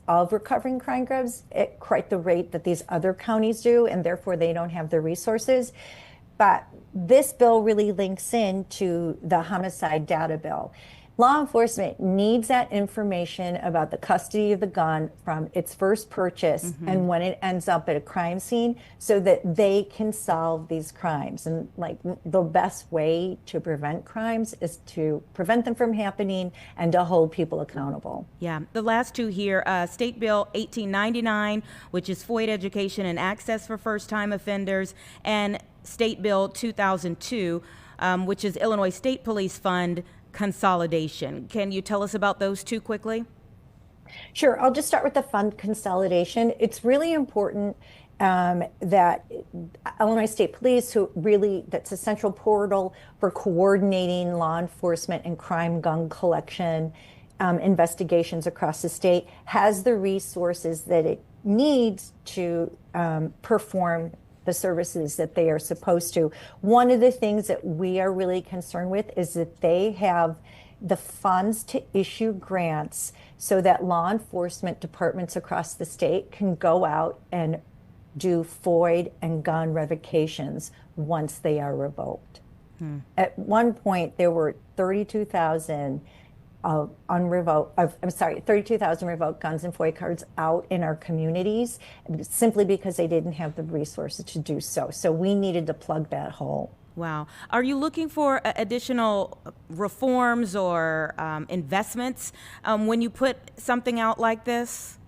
Speaker 4: of recovering crime guns at quite the rate that these other counties do, and therefore they don't have the resources. But this bill really links into the homicide data bill. Law enforcement needs that information about the custody of the gun from its first purchase and when it ends up at a crime scene so that they can solve these crimes. And the best way to prevent crimes is to prevent them from happening and to hold people accountable.
Speaker 1: Yeah, the last two here, State Bill 1899, which is FOID education and access for first-time offenders, and State Bill 2002, which is Illinois State Police Fund consolidation. Can you tell us about those two quickly?
Speaker 4: Sure. I'll just start with the fund consolidation. It's really important that Illinois State Police, that's a central portal for coordinating law enforcement and crime gun collection investigations across the state, has the resources that it needs to perform the services that they are supposed to. One of the things that we are really concerned with is that they have the funds to issue grants so that law enforcement departments across the state can go out and do FOID and gun revocations once they are revoked. At one point, there were 32,000 32,000 revoked guns and FOID cards out in our communities simply because they didn't have the resources to do so. So we needed to plug that hole.
Speaker 1: Wow. Are you looking for additional reforms or investments when you put something out like this?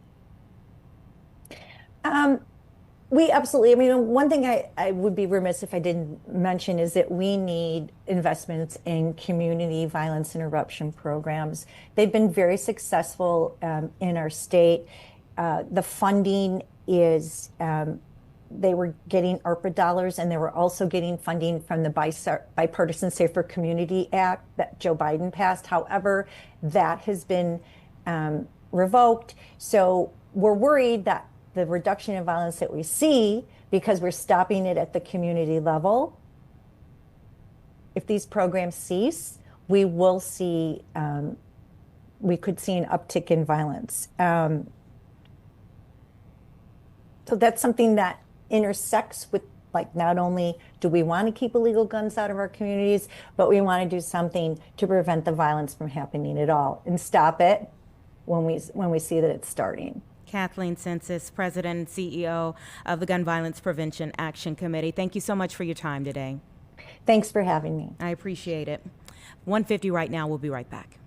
Speaker 4: We absolutely, one thing I would be remiss if I didn't mention is that we need investments in community violence interruption programs. They've been very successful in our state. The funding is, they were getting ARPA dollars, and they were also getting funding from the Bipartisan Safer Community Act that Joe Biden passed. However, that has been revoked. So we're worried that the reduction in violence that we see, because we're stopping it at the community level, if these programs cease, we will see, we could see an uptick in violence. So that's something that intersects with, like, not only do we want to keep illegal guns out of our communities, but we want to do something to prevent the violence from happening at all and stop it when we see that it's starting.
Speaker 1: Kathleen Census, President and CEO of the Gun Violence Prevention Action Committee. Thank you so much for your time today.
Speaker 4: Thanks for having me.
Speaker 1: I appreciate it. 1:50 right now. We'll be right back.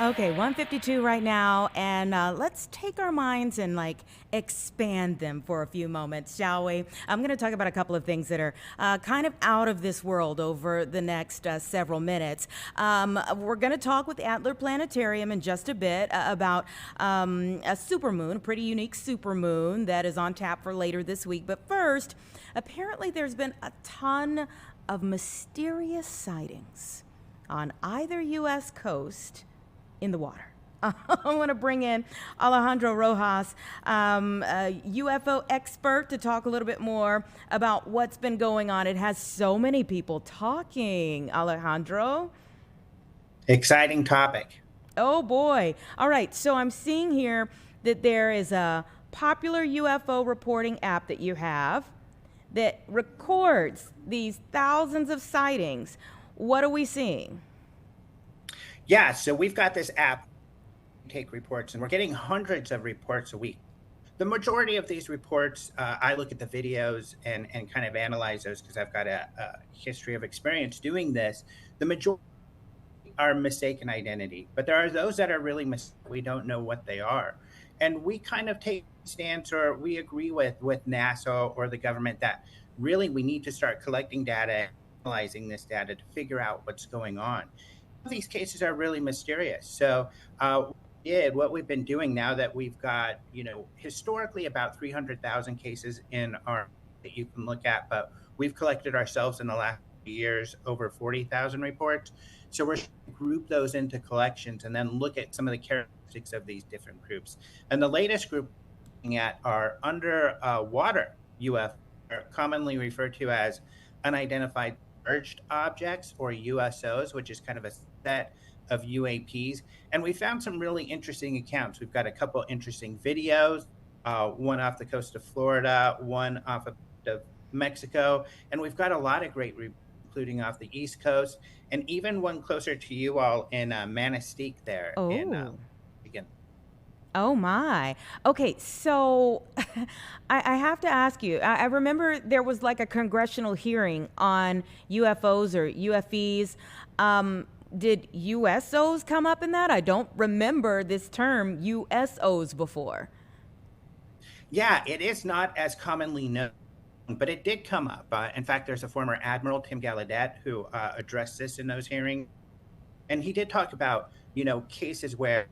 Speaker 1: Okay, 1:52 right now, and let's take our minds and expand them for a few moments, shall we? I'm going to talk about a couple of things that are kind of out of this world over the next several minutes. We're going to talk with Antler Planetarium in just a bit about a supermoon, a pretty unique supermoon that is on tap for later this week. But first, apparently there's been a ton of mysterious sightings on either U.S. coast in the water. I want to bring in Alejandro Rojas, a UFO expert, to talk a little bit more about what's been going on. It has so many people talking, Alejandro.
Speaker 5: Exciting topic.
Speaker 1: Oh boy. All right, so I'm seeing here that there is a popular UFO reporting app that you have that records these thousands of sightings. What are we seeing?
Speaker 5: Yeah, so we've got this app, take reports, and we're getting hundreds of reports a week. The majority of these reports, I look at the videos and kind of analyze those because I've got a history of experience doing this. The majority are mistaken identity, but there are those that are really we don't know what they are. And we kind of take a stance, or we agree with NASA or the government, that really we need to start collecting data, analyzing this data to figure out what's going on. These cases are really mysterious. So what we've been doing now that we've got, historically about 300,000 cases in our that you can look at, but we've collected ourselves in the last years over 40,000 reports. So we're going to group those into collections and then look at some of the characteristics of these different groups. And the latest group we're looking at are underwater UFO, commonly referred to as unidentified submerged objects, or USOs, which is kind of a set of UAPs. And we found some really interesting accounts. We've got a couple interesting videos, one off the coast of Florida, one off of Mexico, and we've got a lot of great including off the East Coast, and even one closer to you all in Manistee there in
Speaker 1: Oh.
Speaker 5: Michigan.
Speaker 1: Oh my. Okay, so I have to ask you. I remember there was like a congressional hearing on UFOs or UFEs. Did USOs come up in that? I don't remember this term USOs before.
Speaker 5: Yeah, it is not as commonly known, but it did come up. In fact, there's a former Admiral, Tim Gallaudet, who addressed this in those hearings. And he did talk about, cases where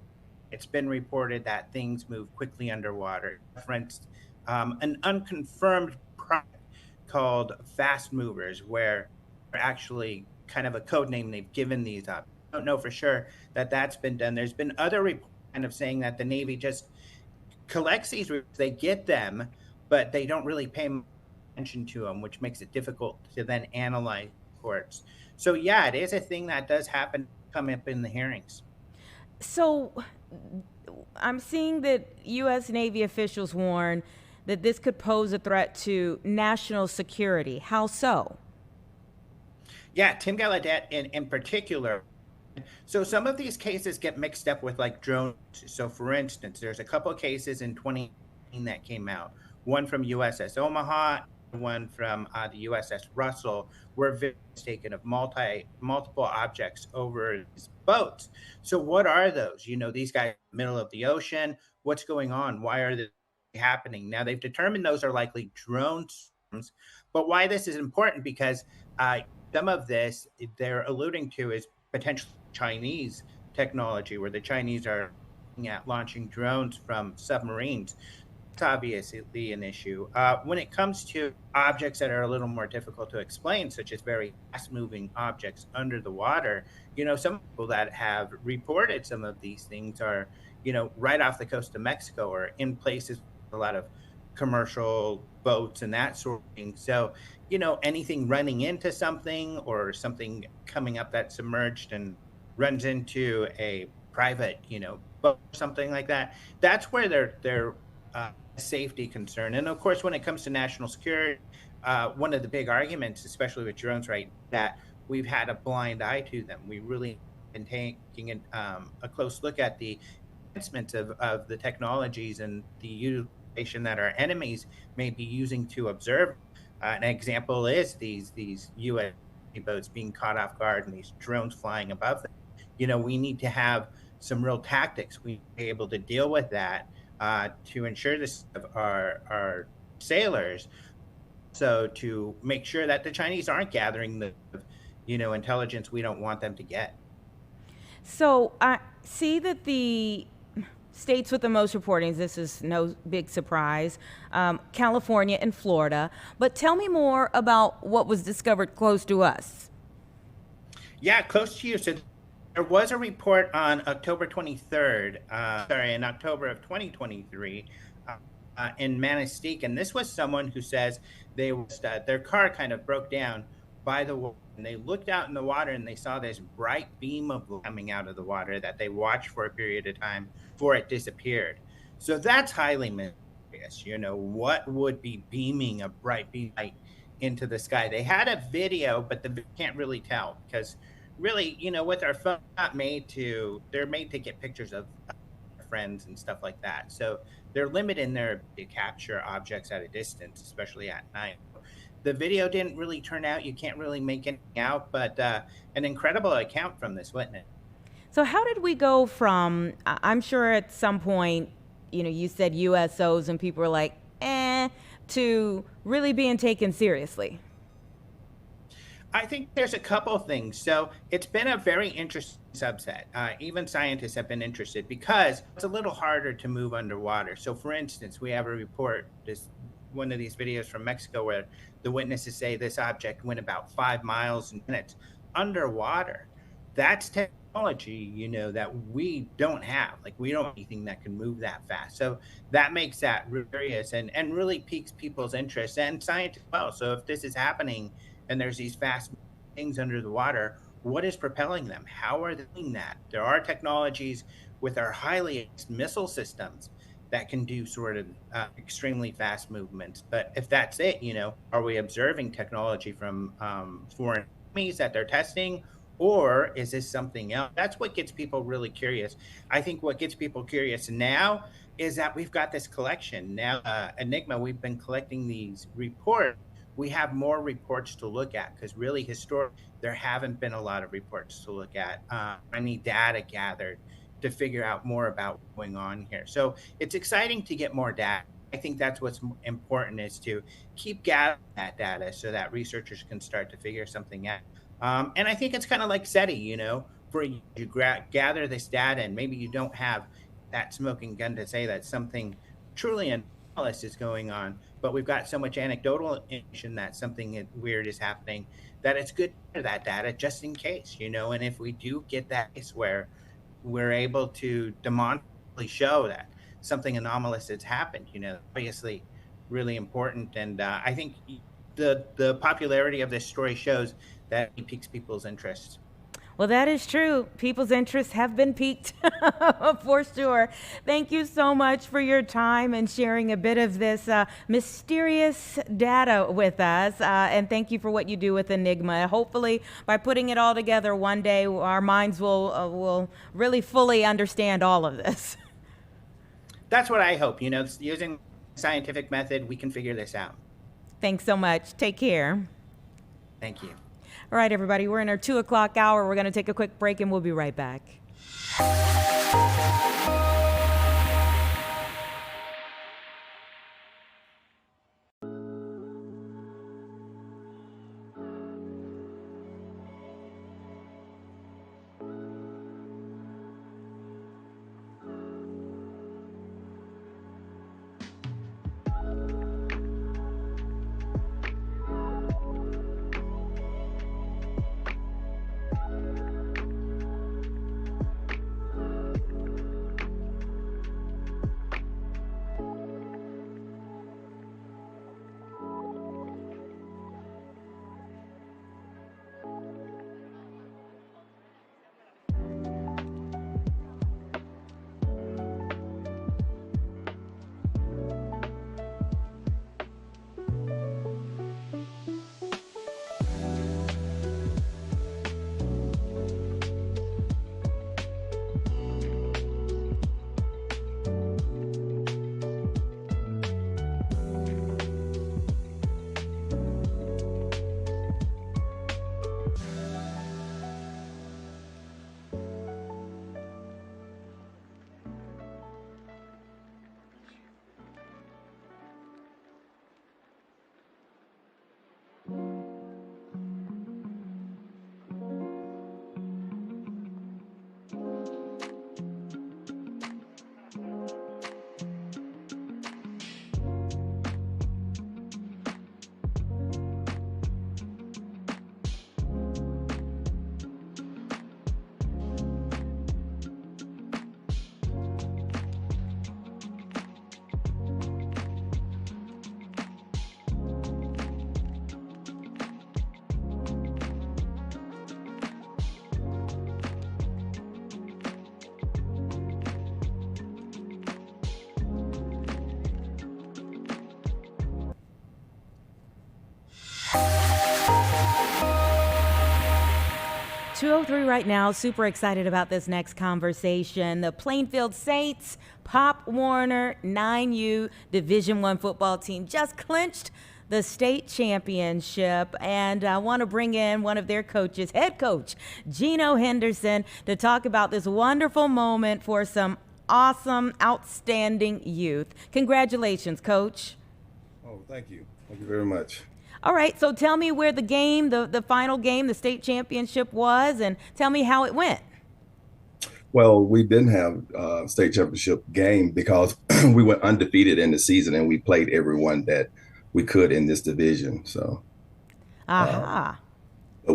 Speaker 5: it's been reported that things move quickly underwater. For instance, an unconfirmed project called Fast Movers, where actually kind of a code name they've given these up. I don't know for sure that that's been done. There's been other reports kind of saying that the Navy just collects these reports, they get them, but they don't really pay attention to them, which makes it difficult to then analyze reports. So yeah, it is a thing that does happen, come up in the hearings.
Speaker 1: So I'm seeing that U.S. Navy officials warn that this could pose a threat to national security. How so?
Speaker 5: Yeah, Tim Gallaudet in particular. So some of these cases get mixed up with like drones. So for instance, there's a couple of cases in 2018 that came out. One from USS Omaha, one from the USS Russell, where videos taken of multiple objects over these boats. So what are those? These guys in the middle of the ocean. What's going on? Why are they happening? Now they've determined those are likely drone swarms. But why this is important, because some of this they're alluding to is potentially Chinese technology, where the Chinese are looking at launching drones from submarines. It's obviously an issue. When it comes to objects that are a little more difficult to explain, such as very fast-moving objects under the water, some people that have reported some of these things are, right off the coast of Mexico or in places with a lot of commercial boats and that sort of thing. So, anything running into something or something coming up that's submerged and runs into a private, boat, something like that, that's where they're safety concern. And of course, when it comes to national security, one of the big arguments, especially with drones, right, that we've had a blind eye to them. We really been taking a close look at the advancements of the technologies and the utilization that our enemies may be using to observe. An example is these U.S. boats being caught off guard and these drones flying above them. We need to have some real tactics. We need to be able to deal with that to ensure this of our sailors, so to make sure that the Chinese aren't gathering the intelligence we don't want them to get.
Speaker 1: So I see that the states with the most reportings, this is no big surprise, California and Florida. But tell me more about what was discovered close to us.
Speaker 5: Yeah, close to you. So there was a report on October 23rd, in October of 2023 in Manistee. And this was someone who says their car kind of broke down by the water. And they looked out in the water and they saw this bright beam of light coming out of the water that they watched for a period of time before it disappeared. So that's highly mysterious. What would be beaming a bright beam light into the sky? They had a video, but they can't really tell, because really, with our phone, they're made to get pictures of friends and stuff like that. So they're limited in their ability to capture objects at a distance, especially at night. The video didn't really turn out. You can't really make anything out, but an incredible account from this witness.
Speaker 1: So how did we go from, I'm sure at some point, you said USOs and people were like, to really being taken seriously?
Speaker 5: I think there's a couple of things. So it's been a very interesting subset. Even scientists have been interested because it's a little harder to move underwater. So for instance, we have a report, one of these videos from Mexico, where the witnesses say this object went about 5 miles in minutes underwater. That's technology, that we don't have. Like, we don't have anything that can move that fast. So that makes that curious and really piques people's interest and scientists as well. So if this is happening and there's these fast things under the water, what is propelling them? How are they doing that? There are technologies with our highly advanced missile systems that can do sort of extremely fast movements. But if that's it, are we observing technology from foreign means that they're testing, or is this something else? That's what gets people really curious. I think what gets people curious now is that we've got this collection now. Enigma, we've been collecting these reports. We have more reports to look at because really historically there haven't been a lot of reports to look at. Any data gathered to figure out more about what's going on here. So it's exciting to get more data. I think that's what's important, is to keep gathering that data so that researchers can start to figure something out. And I think it's kind of like SETI, you know, for you gather this data and maybe you don't have that smoking gun to say that something truly anomalous is going on, but we've got so much anecdotal information that something weird is happening, that it's good to that data just in case, you know. And if we do get that case where we're able to demonstrably show that something anomalous has happened, you know, obviously really important. And I think the popularity of this story shows that it piques people's interest.
Speaker 1: Well, that is true. People's interests have been piqued for sure. Thank you so much for your time and sharing a bit of this mysterious data with us. And thank you for what you do with Enigma. Hopefully, by putting it all together one day, our minds will really fully understand all of this.
Speaker 5: That's what I hope. You know, using scientific method, we can figure this out.
Speaker 1: Thanks so much. Take care.
Speaker 5: Thank you.
Speaker 1: All right, everybody, we're in our 2 o'clock hour. We're going to take a quick break and we'll be right back. 2:03 right now. Super excited about this next conversation. The Plainfield Saints, Pop Warner 9U Division I football team just clinched the state championship, and I want to bring in one of their coaches, head coach Gino Henderson, to talk about this wonderful moment for some awesome, outstanding youth. Congratulations, Coach.
Speaker 6: Oh, thank you. Thank you very much.
Speaker 1: All right, so tell me where the game, the final game, the state championship was, and tell me how it went.
Speaker 6: Well, we didn't have a state championship game because we went undefeated in the season, and we played everyone that we could in this division. So, but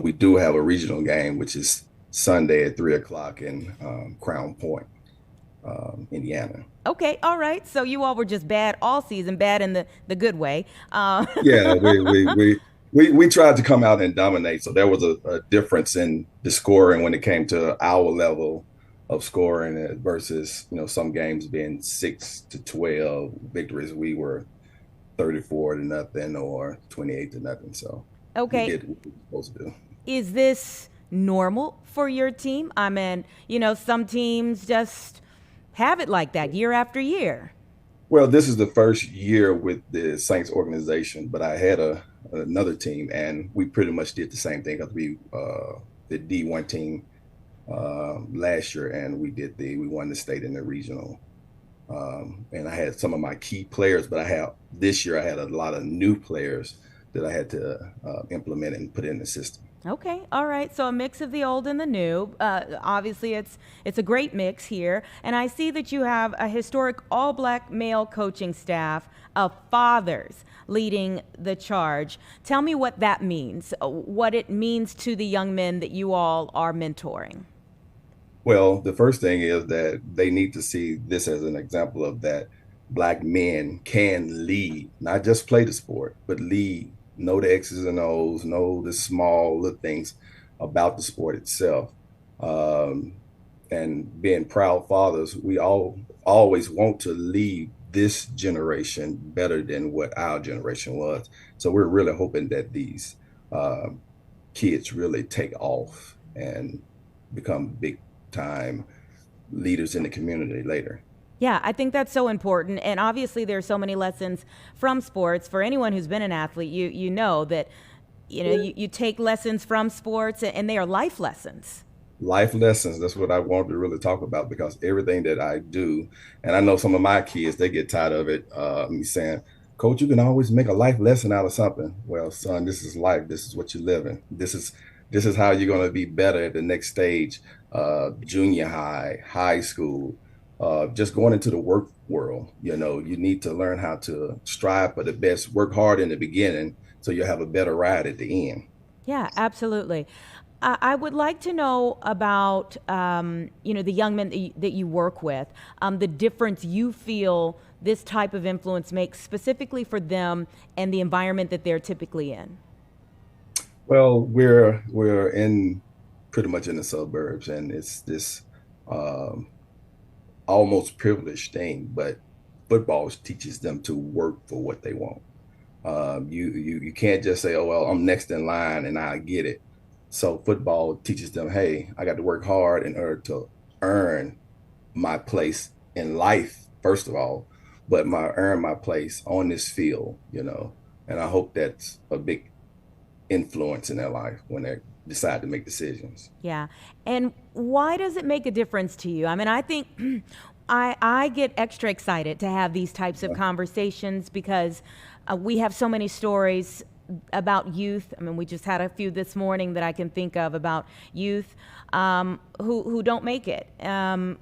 Speaker 6: we do have a regional game, which is Sunday at 3 o'clock in Crown Point, Indiana.
Speaker 1: Okay, all right. So you all were just bad all season, bad in the good way.
Speaker 6: Yeah, we tried to come out and dominate. So there was a difference in the scoring when it came to our level of scoring versus, you know, some games being 6-12 victories. We were 34-0 or 28-0. So
Speaker 1: okay,
Speaker 6: we did what we were supposed to do.
Speaker 1: Is this normal for your team? I mean, you know, some teams just have it like that year after year.
Speaker 6: Well, this is the first year with the Saints organization, but I had another team, and we pretty much did the same thing because we the D1 team last year, and we won the state and the regional. And I had some of my key players, but this year I had a lot of new players that I had to implement and put in the system.
Speaker 1: Okay, all right. So a mix of the old and the new. Obviously, it's a great mix here. And I see that you have a historic all-black male coaching staff of fathers leading the charge. Tell me what that means, what it means to the young men that you all are mentoring.
Speaker 6: Well, the first thing is that they need to see this as an example of that Black men can lead, not just play the sport, but lead, know the X's and O's, know the small little things about the sport itself. And being proud fathers, we always want to leave this generation better than what our generation was. So we're really hoping that these kids really take off and become big time leaders in the community later.
Speaker 1: Yeah, I think that's so important. And obviously there's so many lessons from sports. For anyone who's been an athlete, you know that, you take lessons from sports and they are life lessons.
Speaker 6: Life lessons, that's what I wanted to really talk about, because everything that I do, and I know some of my kids, they get tired of it, me saying, Coach, you can always make a life lesson out of something. Well, son, this is life. This is what you're living. This is how you're going to be better at the next stage, junior high, high school, just going into the work world. You need to learn how to strive for the best, work hard in the beginning so you'll have a better ride at the end.
Speaker 1: Yeah, absolutely. I would like to know about, the young men that you work with, the difference you feel this type of influence makes specifically for them and the environment that they're typically in.
Speaker 6: Well, we're in pretty much in the suburbs, and it's this almost privileged thing, but football teaches them to work for what they want. You can't just say, oh, well, I'm next in line and I get it. So football teaches them, hey, I got to work hard in order to earn my place in life, first of all, but earn my place on this field, and I hope that's a big influence in their life when they decide to make decisions.
Speaker 1: Yeah. And why does it make a difference to you? I mean, I think I get extra excited to have these types of conversations because we have so many stories about youth. I mean, we just had a few this morning that I can think of about youth who don't make it,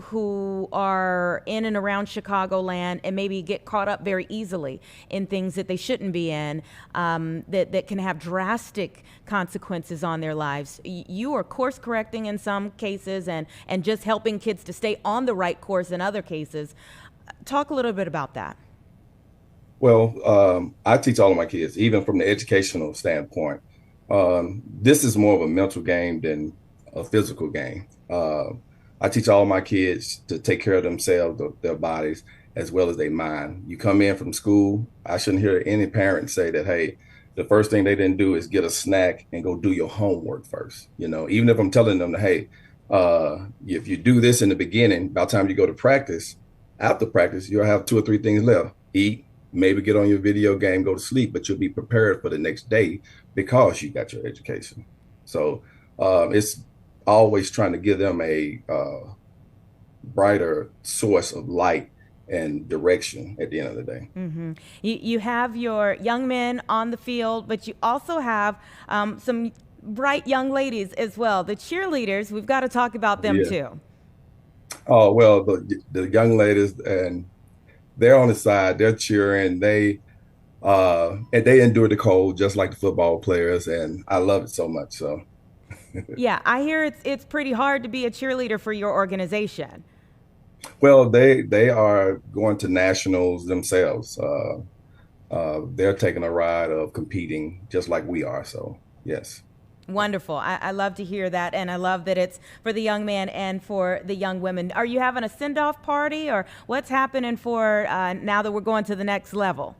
Speaker 1: who are in and around Chicagoland and maybe get caught up very easily in things that they shouldn't be in, that can have drastic consequences on their lives. You are course correcting in some cases and just helping kids to stay on the right course in other cases. Talk a little bit about that.
Speaker 6: Well, I teach all of my kids, even from the educational standpoint. This is more of a mental game than a physical game. I teach all of my kids to take care of themselves, their bodies, as well as their mind. You come in from school, I shouldn't hear any parent say that, hey, the first thing they didn't do is get a snack and go do your homework first. Even if I'm telling them, hey, if you do this in the beginning, by the time you go to practice, after practice, you'll have 2 or 3 things left. Eat, maybe get on your video game, go to sleep, but you'll be prepared for the next day because you got your education. So it's always trying to give them a brighter source of light and direction at the end of the day.
Speaker 1: Mm-hmm. You have your young men on the field, but you also have some bright young ladies as well. The cheerleaders, we've got to talk about them too.
Speaker 6: Oh, well, the young ladies, and they're on the side, they're cheering, and they endure the cold just like the football players, and I love it so much. So
Speaker 1: yeah, I hear it's pretty hard to be a cheerleader for your organization.
Speaker 6: Well, they are going to nationals themselves. They're taking a ride of competing just like we are. So yes.
Speaker 1: Wonderful. I love to hear that, and I love that it's for the young man and for the young women. Are you having a send-off party, or what's happening for now that we're going to the next level?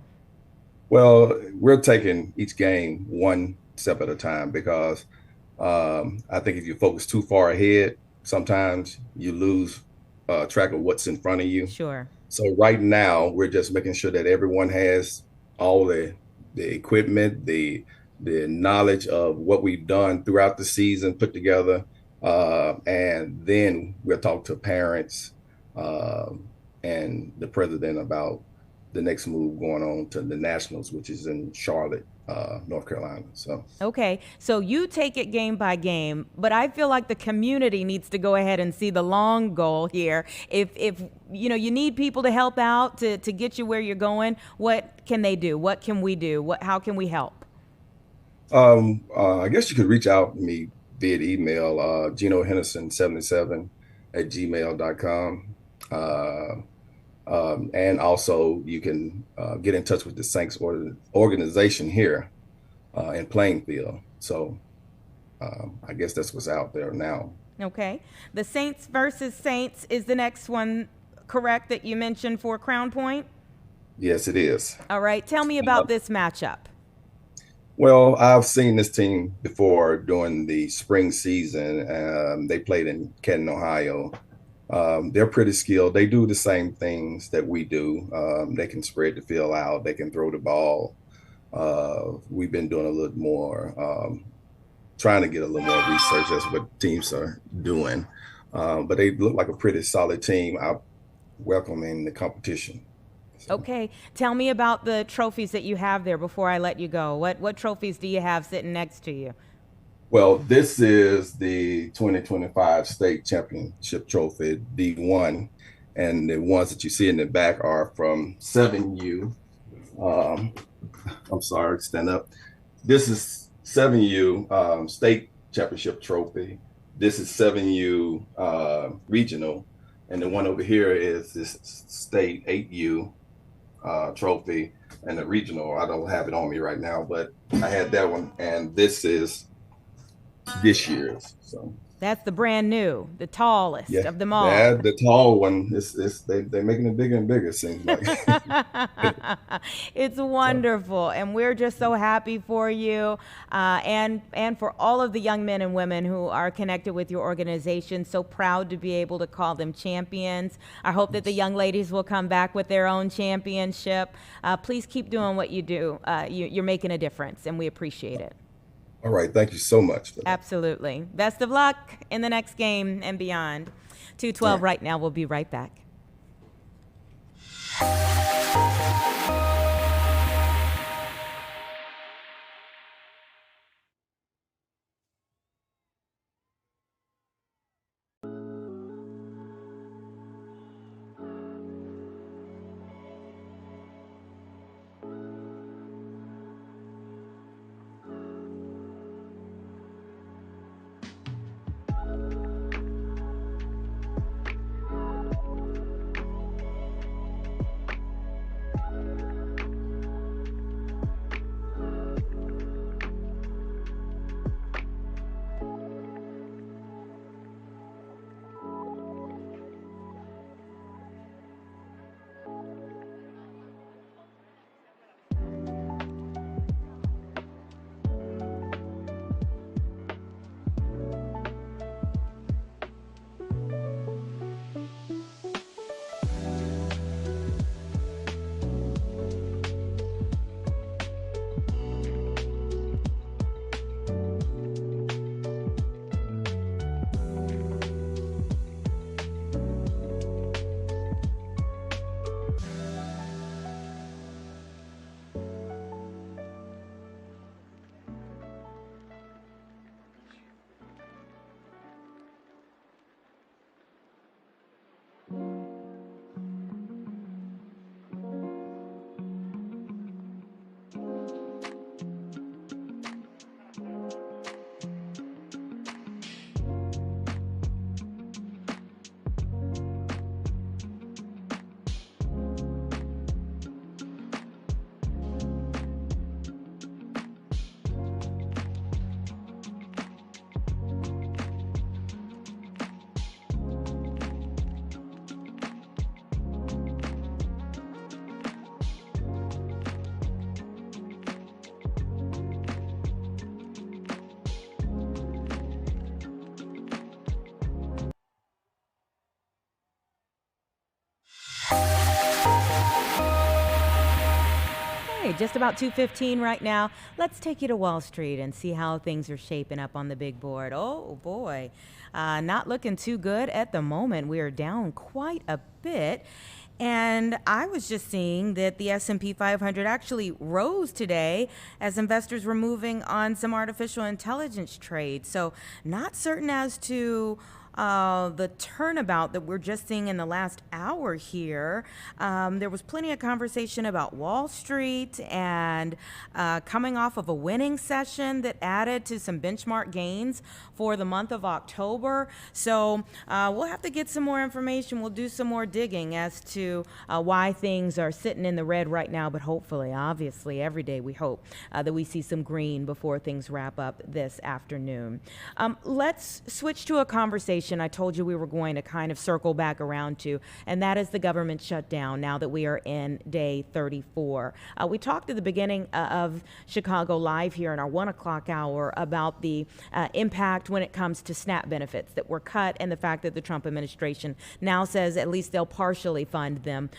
Speaker 6: Well, we're taking each game one step at a time because I think if you focus too far ahead, sometimes you lose track of what's in front of you.
Speaker 1: Sure.
Speaker 6: So right now, we're just making sure that everyone has all the equipment, the knowledge of what we've done throughout the season put together, and then we'll talk to parents and the president about the next move going on to the Nationals, which is in Charlotte, North Carolina. So
Speaker 1: Okay, so you take it game by game, but I feel like the community needs to go ahead and see the long goal here. If you know you need people to help out to get you where you're going, what can they do? What can we do? How can we help?
Speaker 6: I guess you could reach out to me via email, Gino Henderson 77 at gmail.com. And also you can get in touch with the Saints organization here in Plainfield. So I guess that's what's out there now.
Speaker 1: Okay, the Saints versus Saints is the next one, correct, that you mentioned for Crown Point?
Speaker 6: Yes, it is.
Speaker 1: All right, tell me about this matchup.
Speaker 6: Well, I've seen this team before during the spring season. They played in Canton, Ohio. They're pretty skilled. They do the same things that we do. They can spread the field out. They can throw the ball. We've been doing a little more, trying to get a little more research as what teams are doing. But they look like a pretty solid team. I welcome in the competition. So.
Speaker 1: Okay, tell me about the trophies that you have there before I let you go. What trophies do you have sitting next to you?
Speaker 6: Well, this is the 2025 state championship trophy, D1, and the ones that you see in the back are from 7U. I'm sorry, stand up. This is 7U state championship trophy. This is 7U regional, and the one over here is this state 8U trophy, and the regional. I don't have it on me right now, but I had that one, and this is this year's. So
Speaker 1: that's the brand new, the tallest of them all.
Speaker 6: Yeah, the tall one they're making it bigger and bigger, seems like.
Speaker 1: It's wonderful, and we're just so happy for you, and for all of the young men and women who are connected with your organization. So proud to be able to call them champions. I hope that the young ladies will come back with their own championship. Please keep doing what you do. You're making a difference, and we appreciate it.
Speaker 6: All right, thank you so much.
Speaker 1: Absolutely. Best of luck in the next game and beyond. 2:12 right now. We'll be right back. right, just about 2:15 right now. Let's take you to Wall Street and see how things are shaping up on the big board. Oh boy, not looking too good at the moment. We are down quite a bit. And I was just seeing that the S&P 500 actually rose today as investors were moving on some artificial intelligence trades. So not certain as to the turnabout that we're just seeing in the last hour here. There was plenty of conversation about Wall Street and coming off of a winning session that added to some benchmark gains for the month of October. So we'll have to get some more information. We'll do some more digging as to why things are sitting in the red right now, but hopefully, obviously, every day we hope that we see some green before things wrap up this afternoon. Let's switch to a conversation I told you we were going to kind of circle back around to, and that is the government shutdown now that we are in day 34. We talked at the beginning of Chicago Live here in our 1 o'clock hour about the impact when it comes to SNAP benefits that were cut and the fact that the Trump administration now says at least they'll partially fund them.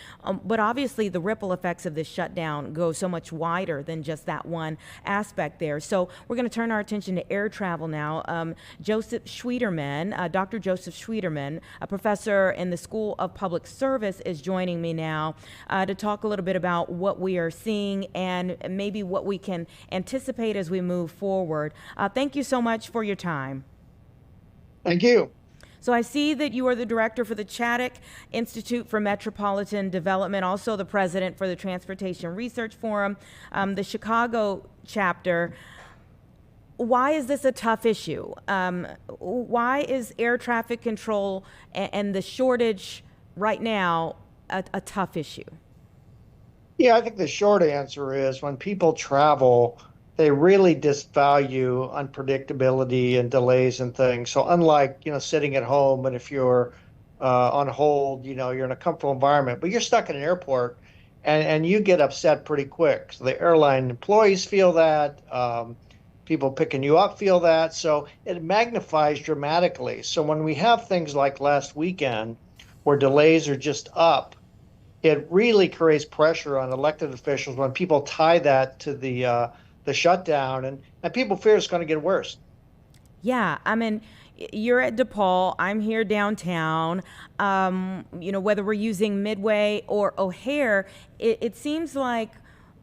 Speaker 1: But obviously the ripple effects of this shutdown go so much wider than just that one aspect there. So we're going to turn our attention to air travel now. Joseph Schwieterman, Dr. Joseph Schwieterman, a professor in the School of Public Service, is joining me now to talk a little bit about what we are seeing and maybe what we can anticipate as we move forward. Thank you so much for your time.
Speaker 7: Thank you.
Speaker 1: So I see that you are the director for the Chaddock Institute for Metropolitan Development, also the president for the Transportation Research Forum, the Chicago chapter. Why is this a tough issue? Why is air traffic control and the shortage right now a tough issue?
Speaker 7: Yeah, I think the short answer is when people travel, they really disvalue unpredictability and delays and things. So unlike, sitting at home, and if you're on hold, you're in a comfortable environment, but you're stuck in an airport and you get upset pretty quick. So the airline employees feel that. People picking you up feel that, so it magnifies dramatically. So when we have things like last weekend where delays are just up, it really creates pressure on elected officials when people tie that to the shutdown, and people fear it's going to get worse.
Speaker 1: Yeah, I mean, you're at DePaul, I'm here downtown. Whether we're using Midway or O'Hare, it seems like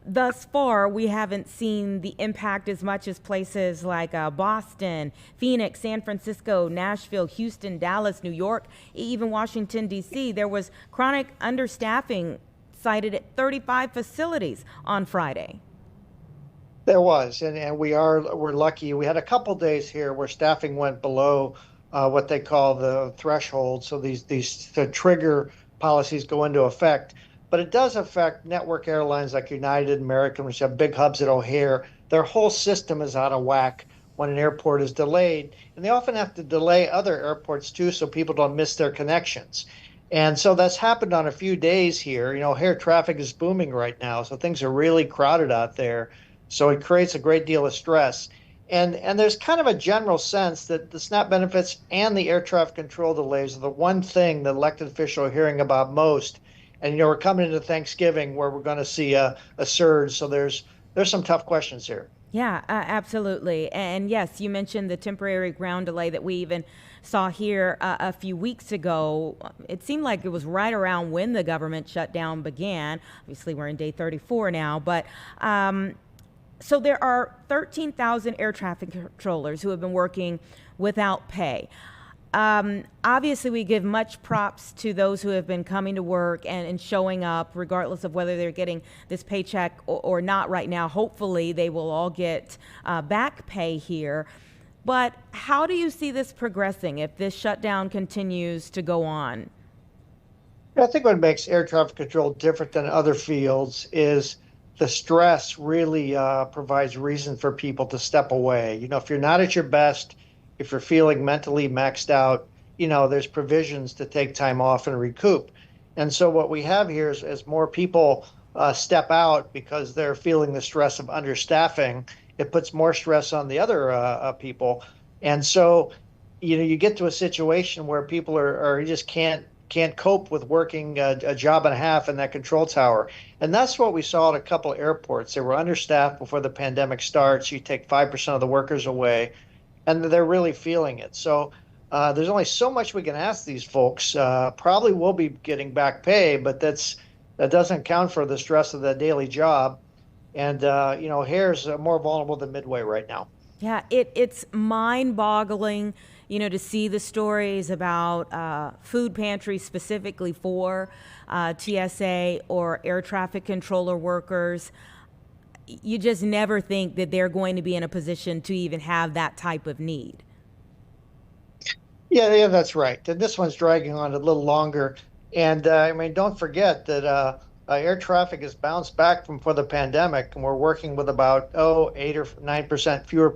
Speaker 1: thus far, we haven't seen the impact as much as places like Boston, Phoenix, San Francisco, Nashville, Houston, Dallas, New York, even Washington, D.C. There was chronic understaffing cited at 35 facilities on Friday.
Speaker 7: There was, and we're lucky. We had a couple days here where staffing went below what they call the threshold, so the trigger policies go into effect. But it does affect network airlines like United, American, which have big hubs at O'Hare. Their whole system is out of whack when an airport is delayed. And they often have to delay other airports too so people don't miss their connections. And so that's happened on a few days here. O'Hare traffic is booming right now, so things are really crowded out there. So it creates a great deal of stress. And there's kind of a general sense that the SNAP benefits and the air traffic control delays are the one thing that elected officials are hearing about most. And we're coming into Thanksgiving where we're going to see a surge. So there's some tough questions here.
Speaker 1: Yeah, absolutely. And yes, you mentioned the temporary ground delay that we even saw here a few weeks ago. It seemed like it was right around when the government shutdown began. Obviously, we're in day 34 now. But so there are 13,000 air traffic controllers who have been working without pay. Obviously, we give much props to those who have been coming to work and showing up, regardless of whether they're getting this paycheck or not right now. Hopefully, they will all get back pay here. But how do you see this progressing if this shutdown continues to go on?
Speaker 7: I think what makes air traffic control different than other fields is the stress really provides reason for people to step away. If you're not at your best, if you're feeling mentally maxed out, there's provisions to take time off and recoup. And so what we have here is as more people step out because they're feeling the stress of understaffing, it puts more stress on the other people. And so, you get to a situation where people are just can't can't cope with working a job and a half in that control tower. And that's what we saw at a couple of airports. They were understaffed before the pandemic starts. You take 5% of the workers away, and they're really feeling it. So there's only so much we can ask these folks. Probably will be getting back pay, but that doesn't account for the stress of the daily job. And, O'Hare's more vulnerable than Midway right now.
Speaker 1: Yeah, it's mind-boggling, to see the stories about food pantries specifically for TSA or air traffic controller workers. You just never think that they're going to be in a position to even have that type of need.
Speaker 7: Yeah, that's right. And this one's dragging on a little longer. And don't forget that air traffic has bounced back from before the pandemic, and we're working with about 8 or 9% fewer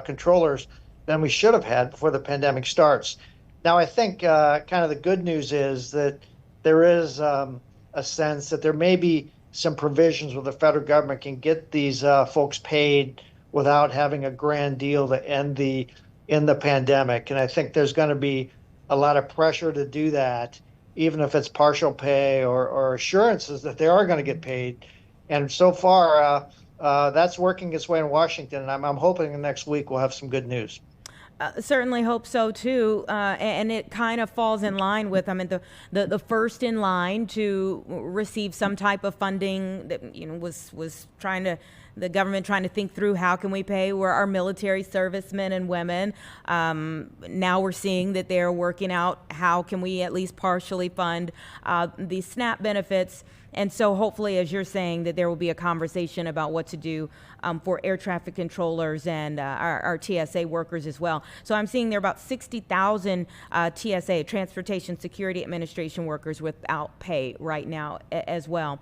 Speaker 7: controllers than we should have had before the pandemic starts. Now, I think kind of the good news is that there is a sense that there may be some provisions where the federal government can get these folks paid without having a grand deal to end the pandemic. And I think there's going to be a lot of pressure to do that, even if it's partial pay or assurances that they are going to get paid. And so far, that's working its way in Washington. And I'm hoping the next week we'll have some good news.
Speaker 1: Certainly hope so too, and it kind of falls in line with the first in line to receive some type of funding that was the government trying to think through how can we pay were our military servicemen and women. Now we're seeing that they're working out how can we at least partially fund the SNAP benefits. And so hopefully, as you're saying, that there will be a conversation about what to do for air traffic controllers and our TSA workers as well. So I'm seeing there are about 60,000 TSA, Transportation Security Administration workers without pay right now as well.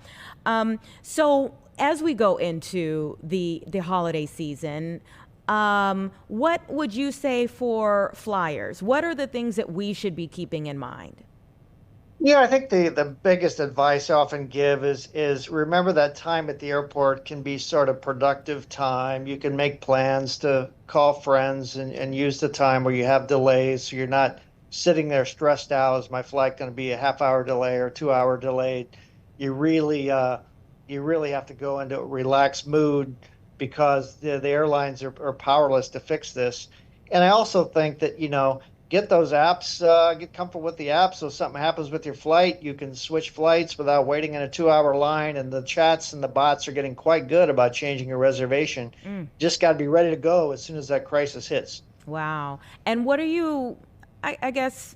Speaker 1: So as we go into the holiday season, what would you say for flyers? What are the things that we should be keeping in mind?
Speaker 7: Yeah, I think the biggest advice I often give is remember that time at the airport can be sort of productive time. You can make plans to call friends and use the time where you have delays, so you're not sitting there stressed out. Is my flight going to be a half-hour delay or 2-hour delay? You really have to go into a relaxed mood because the airlines are powerless to fix this. And I also think that get those apps, get comfortable with the apps. So if something happens with your flight, you can switch flights without waiting in a 2-hour line. And the chats and the bots are getting quite good about changing your reservation. Just got to be ready to go as soon as that crisis hits.
Speaker 1: Wow. And what are you, I guess,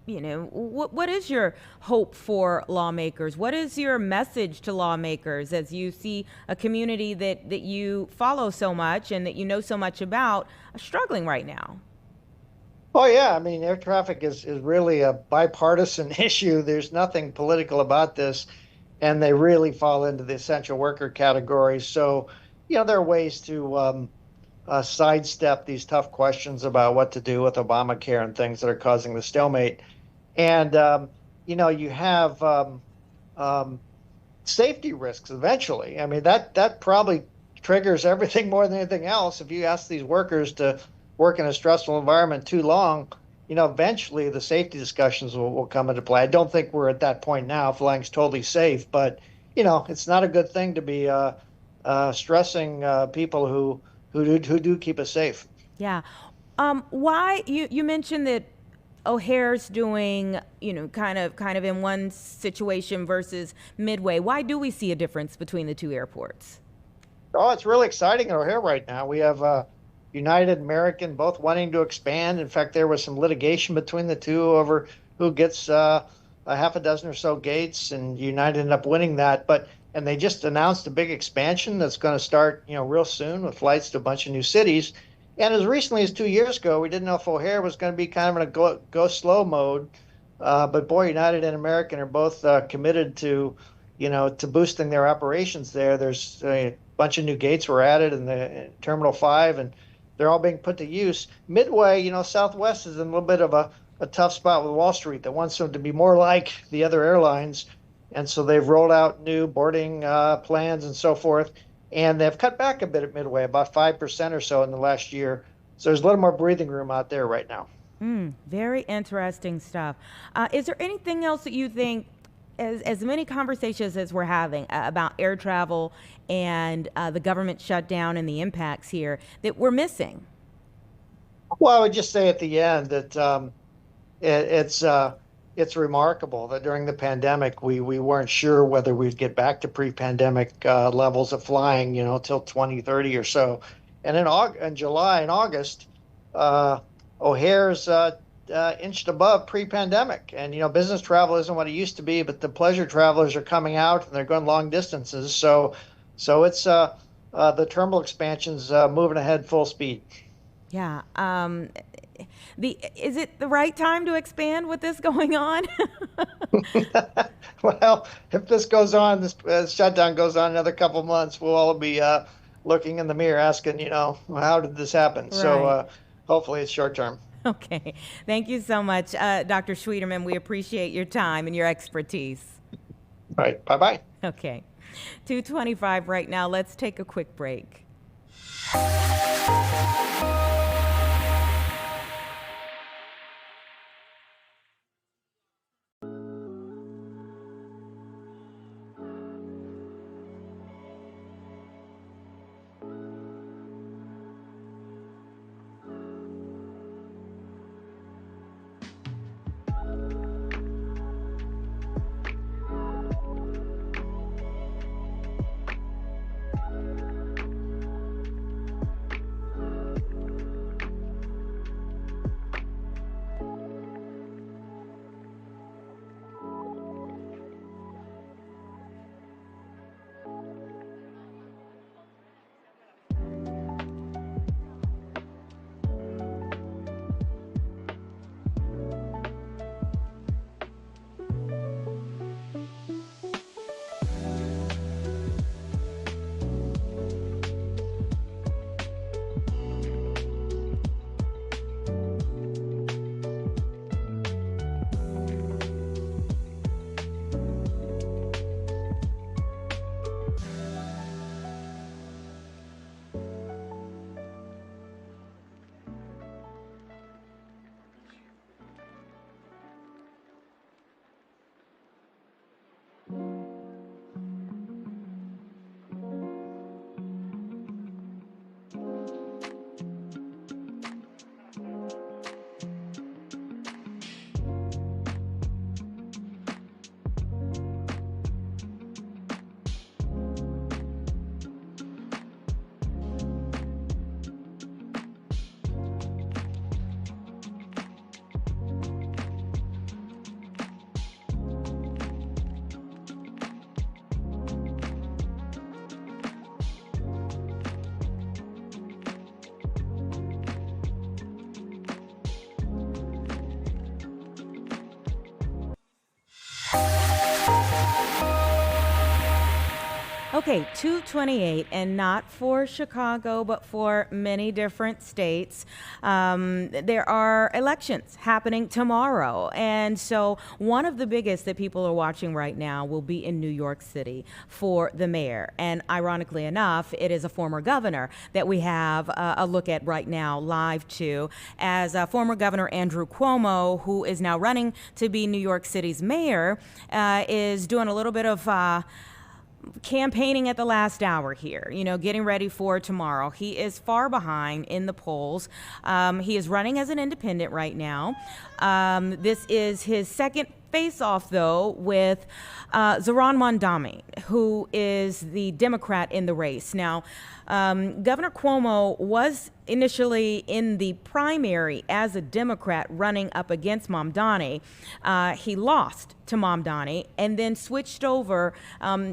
Speaker 1: what is your hope for lawmakers? What is your message to lawmakers as you see a community that you follow so much and that you know so much about struggling right now?
Speaker 7: Oh, yeah. Air traffic is really a bipartisan issue. There's nothing political about this, and they really fall into the essential worker category. So, there are ways to sidestep these tough questions about what to do with Obamacare and things that are causing the stalemate. And, you have safety risks eventually. That probably triggers everything more than anything else. If you ask these workers to work in a stressful environment too long, eventually the safety discussions will come into play. I don't think we're at that point now. Flying's totally safe, but it's not a good thing to be stressing people who do keep us safe.
Speaker 1: Yeah. Why you mentioned that O'Hare's doing kind of in one situation versus Midway. Why do we see a difference between the two airports?
Speaker 7: Oh, it's really exciting at O'Hare right now. We have United, American, both wanting to expand. In fact, there was some litigation between the two over who gets a half a dozen or so gates, and United ended up winning that. And they just announced a big expansion that's going to start, real soon with flights to a bunch of new cities. And as recently as 2 years ago, we didn't know if O'Hare was going to be kind of in a go slow mode. But boy, United and American are both committed to boosting their operations there. There's a bunch of new gates were added in the Terminal 5, and they're all being put to use. Midway, Southwest is in a little bit of a tough spot with Wall Street that wants them to be more like the other airlines. And so they've rolled out new boarding plans and so forth. And they've cut back a bit at Midway, about 5% or so in the last year. So there's a little more breathing room out there right now.
Speaker 1: Very interesting stuff. Is there anything else that you think, as many conversations as we're having about air travel and the government shutdown and the impacts here, that we're missing?
Speaker 7: Well, I would just say at the end that it's remarkable that during the pandemic we weren't sure whether we'd get back to pre-pandemic levels of flying, till 2030 or so. And in July and August, O'Hare's inched above pre-pandemic. And business travel isn't what it used to be, but the pleasure travelers are coming out and they're going long distances. So it's the terminal expansion's moving ahead full speed.
Speaker 1: Yeah. Is it the right time to expand with this going on?
Speaker 7: Well, if this goes on, this shutdown goes on another couple months, we'll all be looking in the mirror asking, how did this happen?
Speaker 1: Right.
Speaker 7: So hopefully it's short term.
Speaker 1: Okay. Thank you so much, Dr. Schwieterman. We appreciate your time and your expertise.
Speaker 7: All right. Bye-bye.
Speaker 1: Okay. 2:25 right now. Let's take a quick break. Okay, 228, and not for Chicago, but for many different states. There are elections happening tomorrow. And so one of the biggest that people are watching right now will be in New York City for the mayor. And ironically enough, it is a former governor that we have a look at right now, live to, as former Governor Andrew Cuomo, who is now running to be New York City's mayor, is doing a little bit of campaigning at the last hour here, getting ready for tomorrow. He is far behind in the polls. He is running as an independent right now. This is his second face-off, though, with Zohran Mamdani, who is the Democrat in the race. Now, Governor Cuomo was initially in the primary as a Democrat running up against Mamdani. He lost to Mamdani and then switched over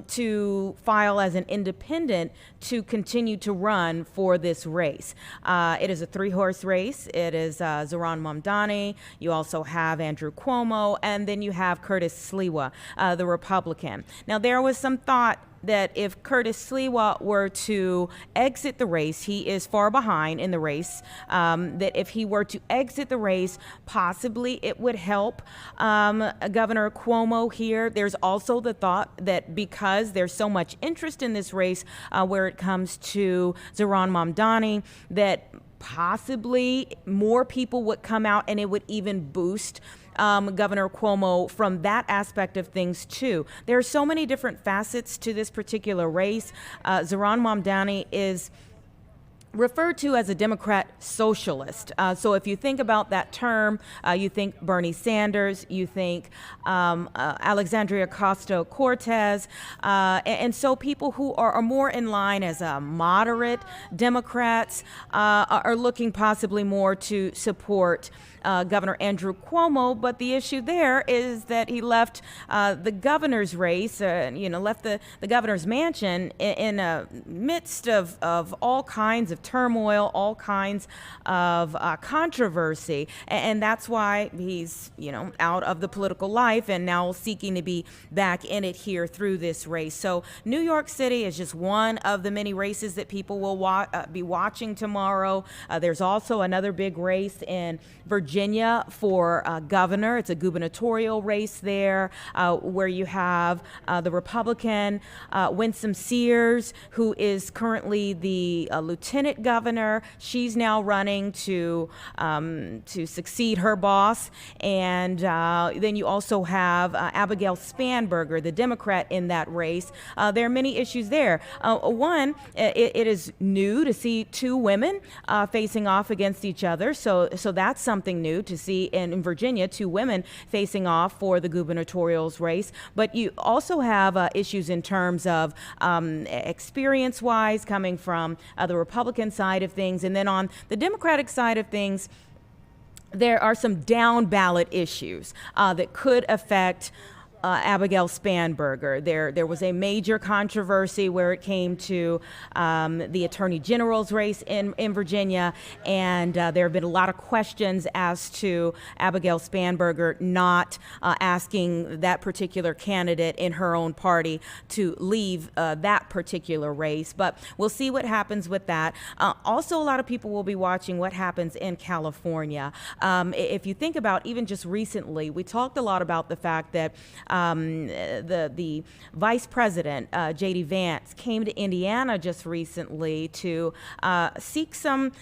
Speaker 1: to file as an independent to continue to run for this race. It is a three-horse race. It is Zohran Mamdani. You also have Andrew Cuomo, and then you have Curtis Sliwa, the Republican. Now, there was some thought that if Curtis Sliwa were to exit the race, he is far behind in the race, that if he were to exit the race, possibly it would help Governor Cuomo here. There's also the thought that because there's so much interest in this race where it comes to Zohran Mamdani, that possibly more people would come out, and it would even boost Governor Cuomo from that aspect of things too. There are so many different facets to this particular race. Zohran Mamdani is referred to as a Democrat socialist. So if you think about that term, you think Bernie Sanders, you think Alexandria Ocasio-Cortez, and so people who are more in line as moderate Democrats are looking possibly more to support Governor Andrew Cuomo, but the issue there is that he left the governor's race, left the governor's mansion in a midst of all kinds of turmoil, all kinds of controversy, and that's why he's out of the political life and now seeking to be back in it here through this race. So New York City is just one of the many races that people will be watching tomorrow. There's also another big race in Virginia for governor. It's a gubernatorial race there where you have the Republican Winsome Sears, who is currently the lieutenant governor. She's now running to succeed her boss. And then you also have Abigail Spanberger, the Democrat in that race. There are many issues there. One, it is new to see two women facing off against each other. So that's something new to see in Virginia, two women facing off for the gubernatorial's race. But you also have issues in terms of experience-wise coming from the Republican side of things. And then on the Democratic side of things, there are some down ballot issues that could affect Abigail Spanberger. There was a major controversy where it came to the Attorney General's race in Virginia, and there have been a lot of questions as to Abigail Spanberger not asking that particular candidate in her own party to leave that particular race. But we'll see what happens with that. Also, a lot of people will be watching what happens in California. If you think about even just recently, we talked a lot about the fact that the vice president, J.D. Vance, came to Indiana just recently to seek some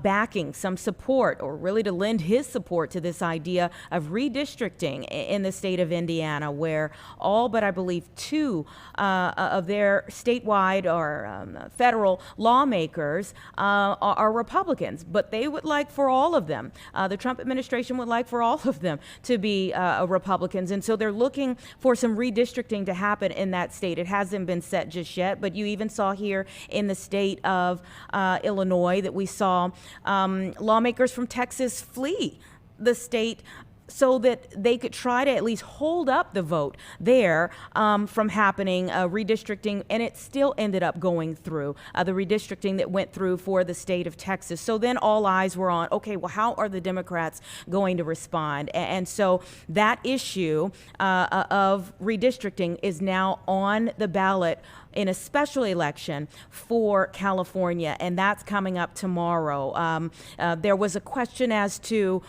Speaker 1: backing, some support, or really to lend his support to this idea of redistricting in the state of Indiana, where all but I believe two of their statewide or federal lawmakers are Republicans, but they would like for all of them, the Trump administration would like for all of them to be Republicans. And so they're looking for some redistricting to happen in that state. It hasn't been set just yet, but you even saw here in the state of Illinois that we saw lawmakers from Texas flee the state so that they could try to at least hold up the vote there from happening, redistricting, and it still ended up going through, the redistricting that went through for the state of Texas. So then all eyes were on, okay, well, how are the Democrats going to respond? And so that issue of redistricting is now on the ballot in a special election for California, and that's coming up tomorrow. There was a question as to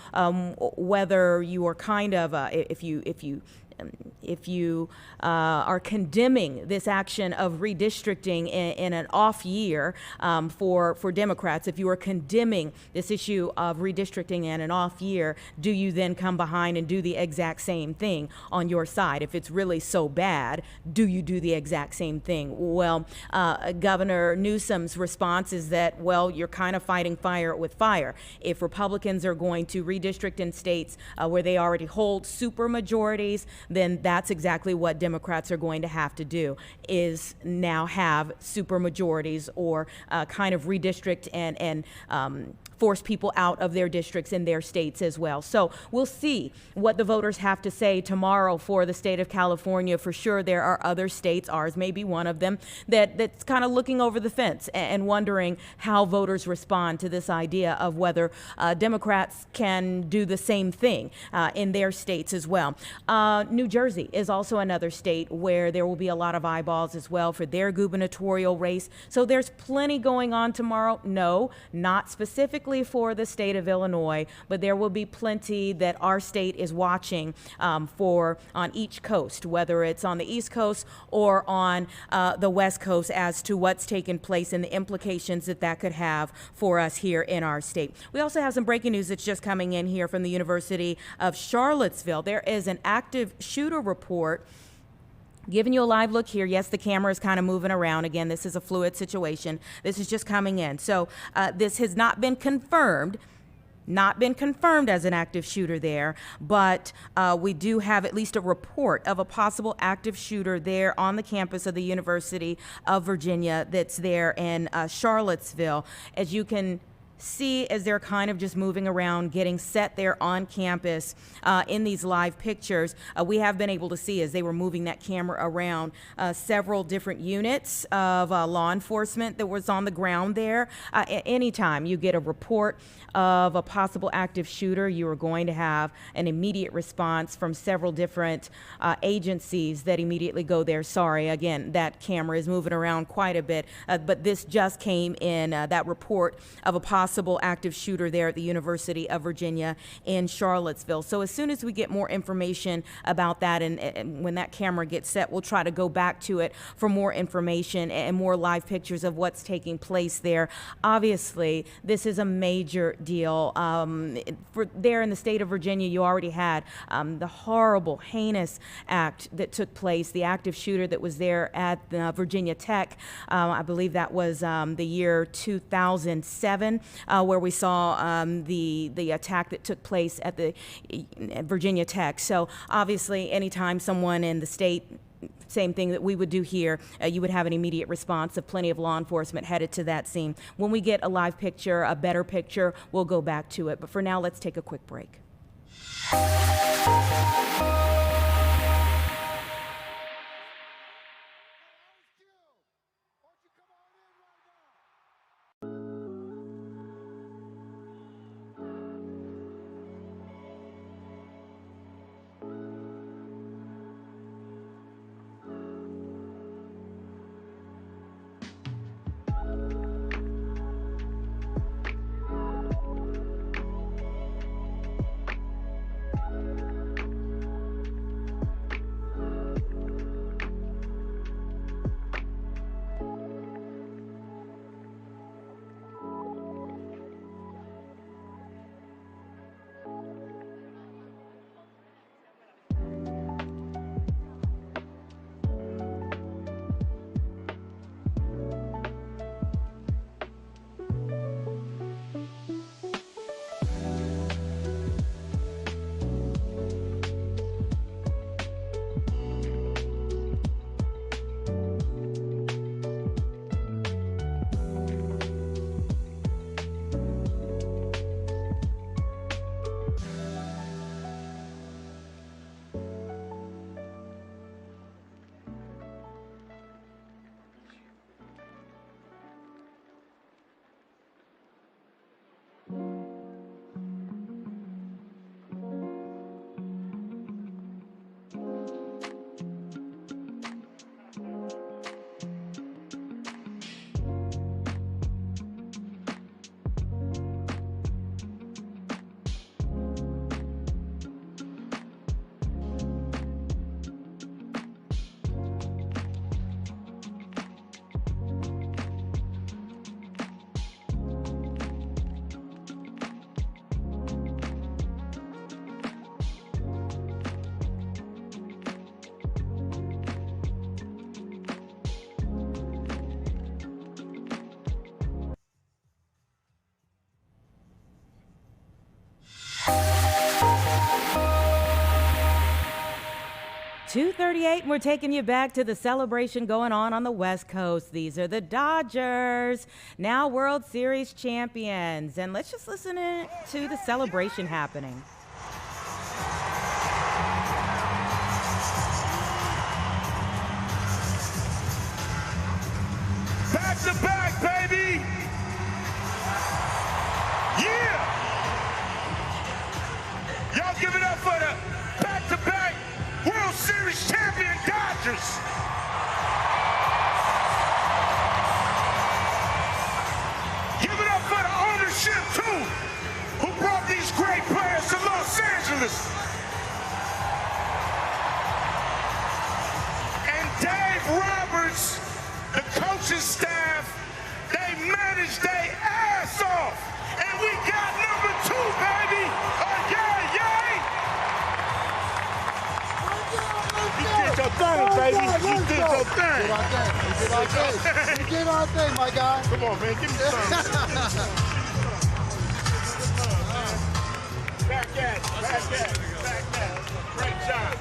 Speaker 1: whether you are kind of, if you are condemning this action of redistricting in an off year for Democrats, if you are condemning this issue of redistricting in an off year, do you then come behind and do the exact same thing on your side? If it's really so bad, do you do the exact same thing? Well, Governor Newsom's response is that, well, you're kind of fighting fire with fire. If Republicans are going to redistrict in states where they already hold supermajorities, then that's exactly what Democrats are going to have to do, is now have supermajorities or kind of redistrict and force people out of their districts in their states as well. So we'll see what the voters have to say tomorrow for the state of California. For sure, there are other states, ours may be one of them, that's kind of looking over the fence and wondering how voters respond to this idea of whether Democrats can do the same thing in their states as well. New Jersey is also another state where there will be a lot of eyeballs as well for their gubernatorial race. So there's plenty going on tomorrow. No, not specifically for the state of Illinois, but there will be plenty that our state is watching for on each coast, whether it's on the East Coast or on the West Coast, as to what's taken place and the implications that that could have for us here in our state. We also have some breaking news that's just coming in here from the University of Charlottesville. There is an active shooter report. Giving you a live look here. Yes, the camera is kind of moving around. Again, this is a fluid situation. This is just coming in. So this has not been confirmed as an active shooter there, but we do have at least a report of a possible active shooter there on the campus of the University of Virginia that's there in Charlottesville. As you can see, as they're kind of just moving around, getting set there on campus in these live pictures, we have been able to see, as they were moving that camera around, several different units of law enforcement that was on the ground there. Anytime you get a report of a possible active shooter, you are going to have an immediate response from several different agencies that immediately go there. Sorry, again, that camera is moving around quite a bit, but this just came in, that report of a possible active shooter there at the University of Virginia in Charlottesville. So as soon as we get more information about that, and when that camera gets set, we'll try to go back to it for more information and more live pictures of what's taking place there. Obviously, this is a major deal. For there in the state of Virginia, you already had the horrible, heinous act that took place, the active shooter that was there at Virginia Tech. I believe that was the year 2007. Where we saw the attack that took place at Virginia Tech. So obviously, anytime someone in the state, same thing that we would do here, you would have an immediate response of plenty of law enforcement headed to that scene. When we get a live picture, a better picture, we'll go back to it. But for now, let's take a quick break. 2:38, and we're taking you back to the celebration going on the West Coast. These are the Dodgers, now World Series champions. And let's just listen to the celebration happening.
Speaker 8: Back to back, baby! Yeah! Y'all give it up for the back-to-back World champion Dodgers. Give it up for the ownership, too, who brought these great players to Los Angeles. And Dave Roberts, the coaching staff, they managed their ass off. And we got number 2, baby. Yeah, yeah. You did your thing, baby. You did your thing.
Speaker 9: We did our thing, my guy.
Speaker 8: Come on, man. Give me some. Back at it. Great job.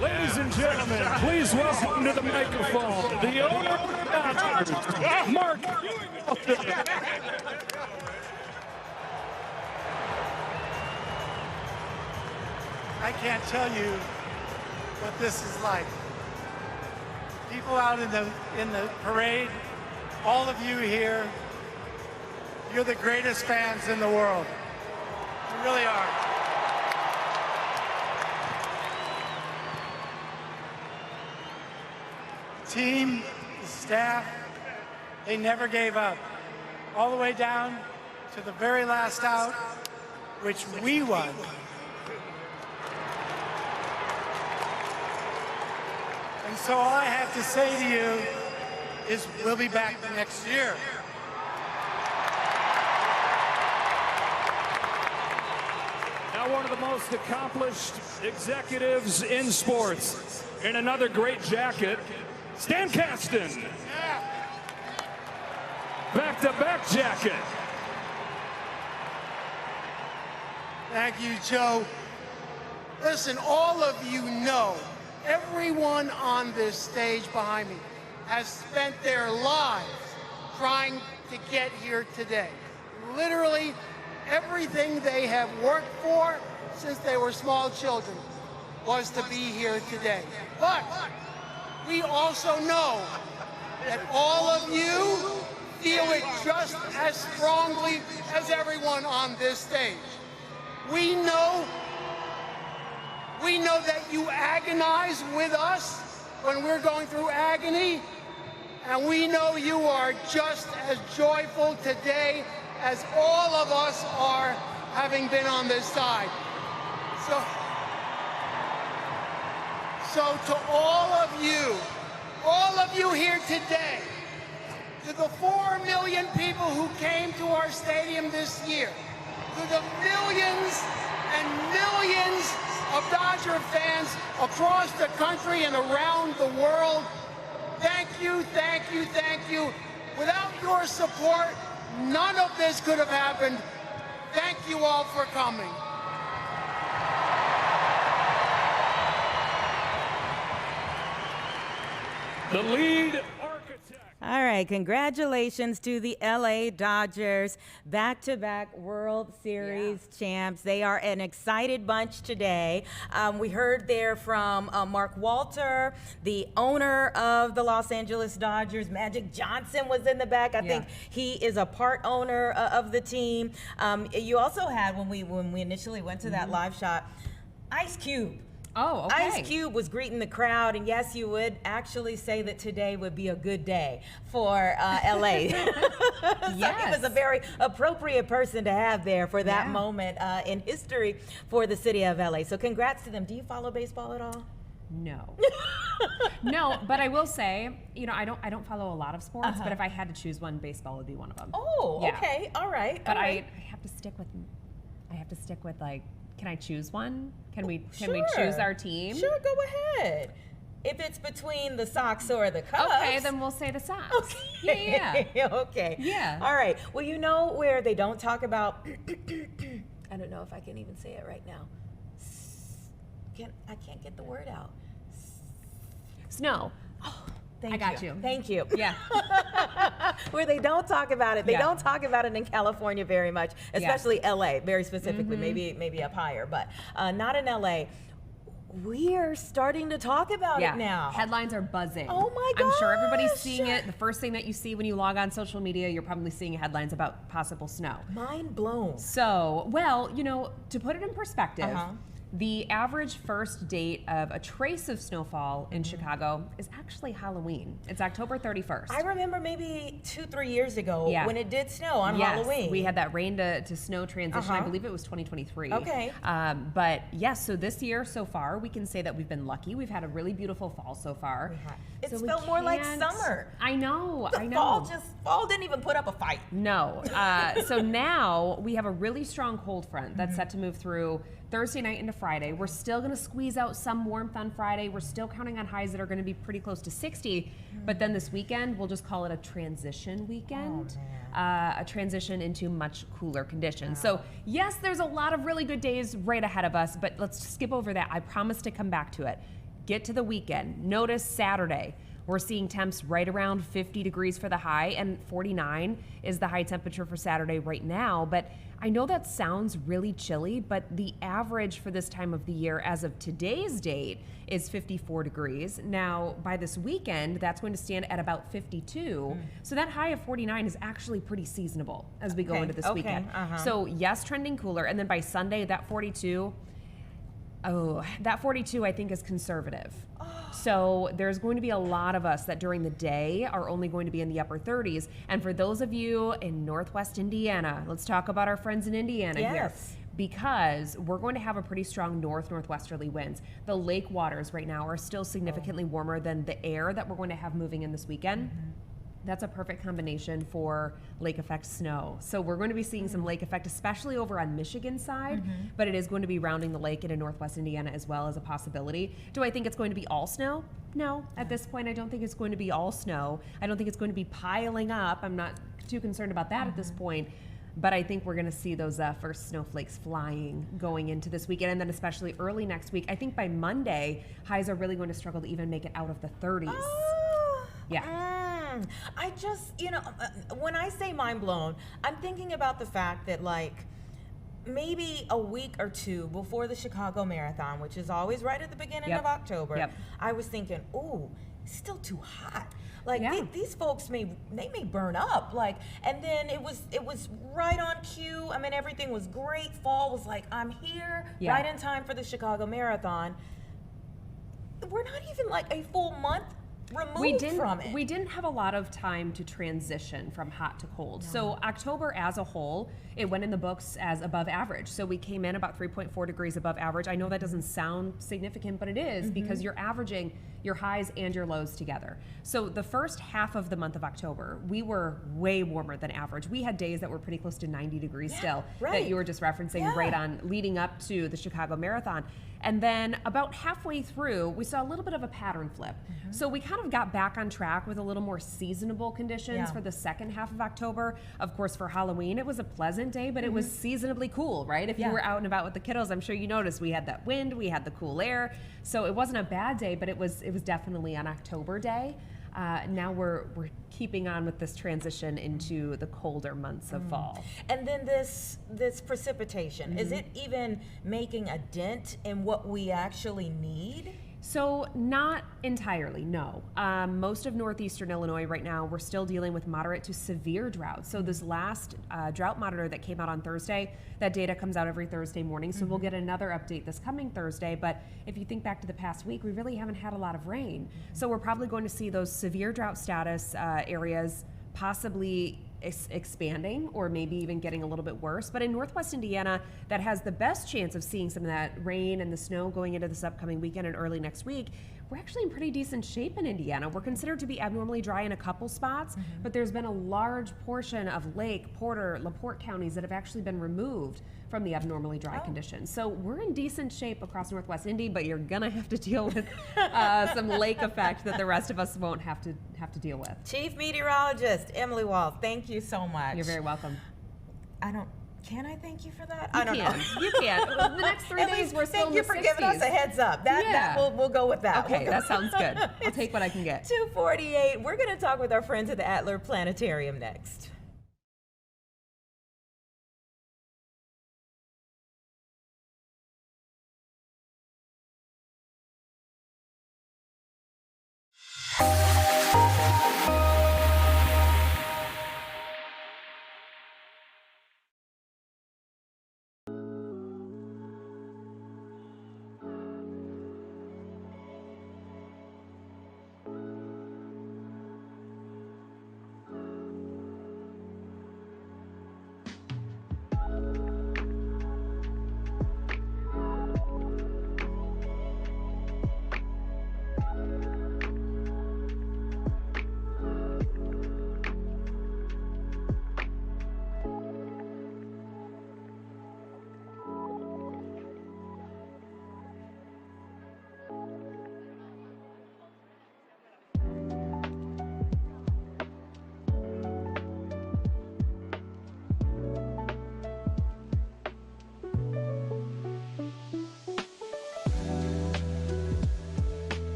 Speaker 10: Ladies and gentlemen, please welcome to the microphone the owner of the Dodgers, Mark.
Speaker 9: I can't tell you what this is like. People out in the parade, all of you here, you're the greatest fans in the world. You really are. The team, the staff, they never gave up. All the way down to the very last out, which we won. And so all I have to say to you is we'll be back next year.
Speaker 10: Now one of the most accomplished executives in sports, in another great jacket, Stan Kasten. Back-to-back jacket.
Speaker 9: Thank you, Joe. Listen, all of you know, everyone on this stage behind me has spent their lives trying to get here today. Literally, everything they have worked for since they were small children was to be here today. But we also know that all of you feel it just as strongly as everyone on this stage. We know that you agonize with us when we're going through agony, and we know you are just as joyful today as all of us are having been on this side. So to all of you here today, to the 4 million people who came to our stadium this year, to the millions and millions of Dodger fans across the country and around the world, thank you, thank you, thank you. Without your support, none of this could have happened. Thank you all for coming.
Speaker 10: The lead architect.
Speaker 1: All right, congratulations to the LA Dodgers, back-to-back World Series champs. They are an excited bunch today. We heard there from Mark Walter, the owner of the Los Angeles Dodgers. Magic Johnson was in the back. I think he is a part owner of the team. You also had, when we initially went to that live shot, Ice Cube.
Speaker 11: Oh, okay.
Speaker 1: Ice Cube was greeting the crowd, and yes, you would actually say that today would be a good day for LA. So
Speaker 11: Yes.
Speaker 1: he was a very appropriate person to have there for that moment in history for the city of LA. So congrats to them. Do you follow baseball at all?
Speaker 11: No. No, but I will say, you know, I don't follow a lot of sports, but if I had to choose one, baseball would be one of them.
Speaker 1: Oh,
Speaker 11: Yeah.
Speaker 1: okay. All right.
Speaker 11: But
Speaker 1: all right.
Speaker 11: I have to stick with like, can I choose one? Can we
Speaker 1: Sure.
Speaker 11: choose our team?
Speaker 1: Sure, go ahead. If it's between the Sox or the Cubs.
Speaker 11: Okay, then we'll say the Sox.
Speaker 1: Okay.
Speaker 11: Yeah.
Speaker 1: Okay.
Speaker 11: Yeah.
Speaker 1: All right. Well, you know where they don't talk about, I don't know if I can even say it right now. I can't get the word out.
Speaker 11: Snow.
Speaker 1: Thank
Speaker 11: I got you.
Speaker 1: Thank you.
Speaker 11: Yeah.
Speaker 1: Where they don't talk about it. They
Speaker 11: Yeah.
Speaker 1: don't talk about it in California very much, especially LA, very specifically,
Speaker 11: Mm-hmm.
Speaker 1: maybe up higher, but not in LA. We are starting to talk about it now.
Speaker 11: Headlines are buzzing.
Speaker 1: Oh my
Speaker 11: I'm sure everybody's
Speaker 1: gosh.
Speaker 11: seeing it. The first thing that you see when you log on social media, you're probably seeing headlines about possible snow.
Speaker 1: Mind blown.
Speaker 11: So, well, you know, to put it in perspective, The average first date of a trace of snowfall in Chicago is actually Halloween. It's October 31st.
Speaker 1: I remember maybe 2-3 years ago
Speaker 11: Yeah.
Speaker 1: when it did snow on
Speaker 11: Yes,
Speaker 1: Halloween.
Speaker 11: we had that rain to snow transition. I believe it was 2023.
Speaker 1: Okay.
Speaker 11: But yes, so this year so far, we can say that we've been lucky. We've had a really beautiful fall so far.
Speaker 1: It's
Speaker 11: So we
Speaker 1: felt more like
Speaker 11: can't-
Speaker 1: summer.
Speaker 11: I know,
Speaker 1: The
Speaker 11: I know.
Speaker 1: fall didn't even put up a fight.
Speaker 11: No. So now we have a really strong cold front that's set to move through Thursday night into Friday. We're still going to squeeze out some warmth on Friday. We're still counting on highs that are going to be pretty close to 60. But then this weekend, we'll just call it a transition weekend. A transition into much cooler conditions. So yes, there's a lot of really good days right ahead of us, but let's skip over that. I promise to come back to it. Get to the weekend. Notice Saturday. We're seeing temps right around 50 degrees for the high, and 49 is the high temperature for Saturday right now. But I know that sounds really chilly, but the average for this time of the year as of today's date is 54 degrees. Now, by this weekend, that's going to stand at about 52. So that high of 49 is actually pretty seasonable as we go into this weekend. So yes, trending cooler. And then by Sunday, that 42, I think is conservative. So there's going to be a lot of us that during the day are only going to be in the upper 30s. And for those of you in Northwest Indiana, let's talk about our friends in Indiana here. Because we're going to have a pretty strong northwesterly winds. The lake waters right now are still significantly warmer than the air that we're going to have moving in this weekend. That's a perfect combination for lake effect snow. So we're going to be seeing some lake effect, especially over on Michigan side, but it is going to be rounding the lake into Northwest Indiana as well as a possibility. Do I think it's going to be all snow? No, at this point, I don't think it's going to be all snow. I don't think it's going to be piling up. I'm not too concerned about that at this point. But I think we're going to see those first snowflakes flying going into this weekend, and then especially early next week. I think by Monday, highs are really going to struggle to even make it out of the 30s.
Speaker 1: I just, when I say mind blown, I'm thinking about the fact that maybe a week or two before the Chicago Marathon, which is always right at the beginning of October, I was thinking, ooh, it's still too hot. These folks may burn up. And then it was right on cue. I mean, everything was great. Fall was like, I'm here, right in time for the Chicago Marathon. We're not even a full month removed from it.
Speaker 11: We didn't have a lot of time to transition from hot to cold. So October as a whole, it went in the books as above average. So we came in about 3.4 degrees above average. I know that doesn't sound significant, but it is because you're averaging your highs and your lows together. So the first half of the month of October, we were way warmer than average. We had days that were pretty close to 90 degrees still that you were just referencing right on leading up to the Chicago Marathon. And then about halfway through, we saw a little bit of a pattern flip. So we kind of got back on track with a little more seasonable conditions for the second half of October. Of course, for Halloween, it was a pleasant day, but it was seasonably cool, right? If you were out and about with the kiddos, I'm sure you noticed we had that wind, we had the cool air. So it wasn't a bad day, but it was definitely an October day. Now we're keeping on with this transition into the colder months of fall.
Speaker 1: And then this precipitation, is it even making a dent in what we actually need?
Speaker 11: So not entirely, no. Most of northeastern Illinois right now, we're still dealing with moderate to severe drought. So this last drought monitor that came out on Thursday, that data comes out every Thursday morning. So we'll get another update this coming Thursday. But if you think back to the past week, we really haven't had a lot of rain. So we're probably going to see those severe drought status areas possibly expanding or maybe even getting a little bit worse. But in Northwest Indiana, that has the best chance of seeing some of that rain and the snow going into this upcoming weekend and early next week. We're actually in pretty decent shape in Indiana. We're considered to be abnormally dry in a couple spots, but there's been a large portion of Lake, Porter, LaPorte counties that have actually been removed from the abnormally dry conditions. So we're in decent shape across Northwest Indy, but you're gonna have to deal with some lake effect that the rest of us won't have to deal with.
Speaker 1: Chief Meteorologist Emily Wall, thank you so much.
Speaker 11: You're very welcome.
Speaker 1: Can I thank you for that?
Speaker 11: You
Speaker 1: I don't know.
Speaker 11: You can. The next 3 days we're still in the 60s.
Speaker 1: Thank you for giving us a heads up. We'll go with that.
Speaker 11: Okay, that sounds good. I'll take what I can get.
Speaker 1: 2:48. We're going to talk with our friends at the Adler Planetarium next.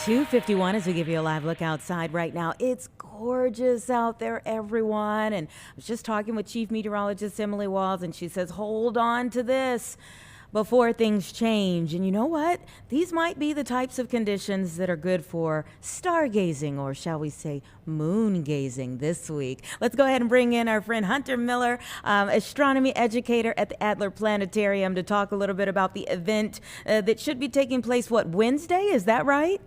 Speaker 1: 2:51 as we give you a live look outside right now. It's gorgeous out there, everyone. And I was just talking with Chief Meteorologist Emily Walls, and she says, hold on to this before things change. And you know what? These might be the types of conditions that are good for stargazing, or shall we say moon gazing this week. Let's go ahead and bring in our friend Hunter Miller, astronomy educator at the Adler Planetarium, to talk a little bit about the event that should be taking place, Wednesday? Is that right?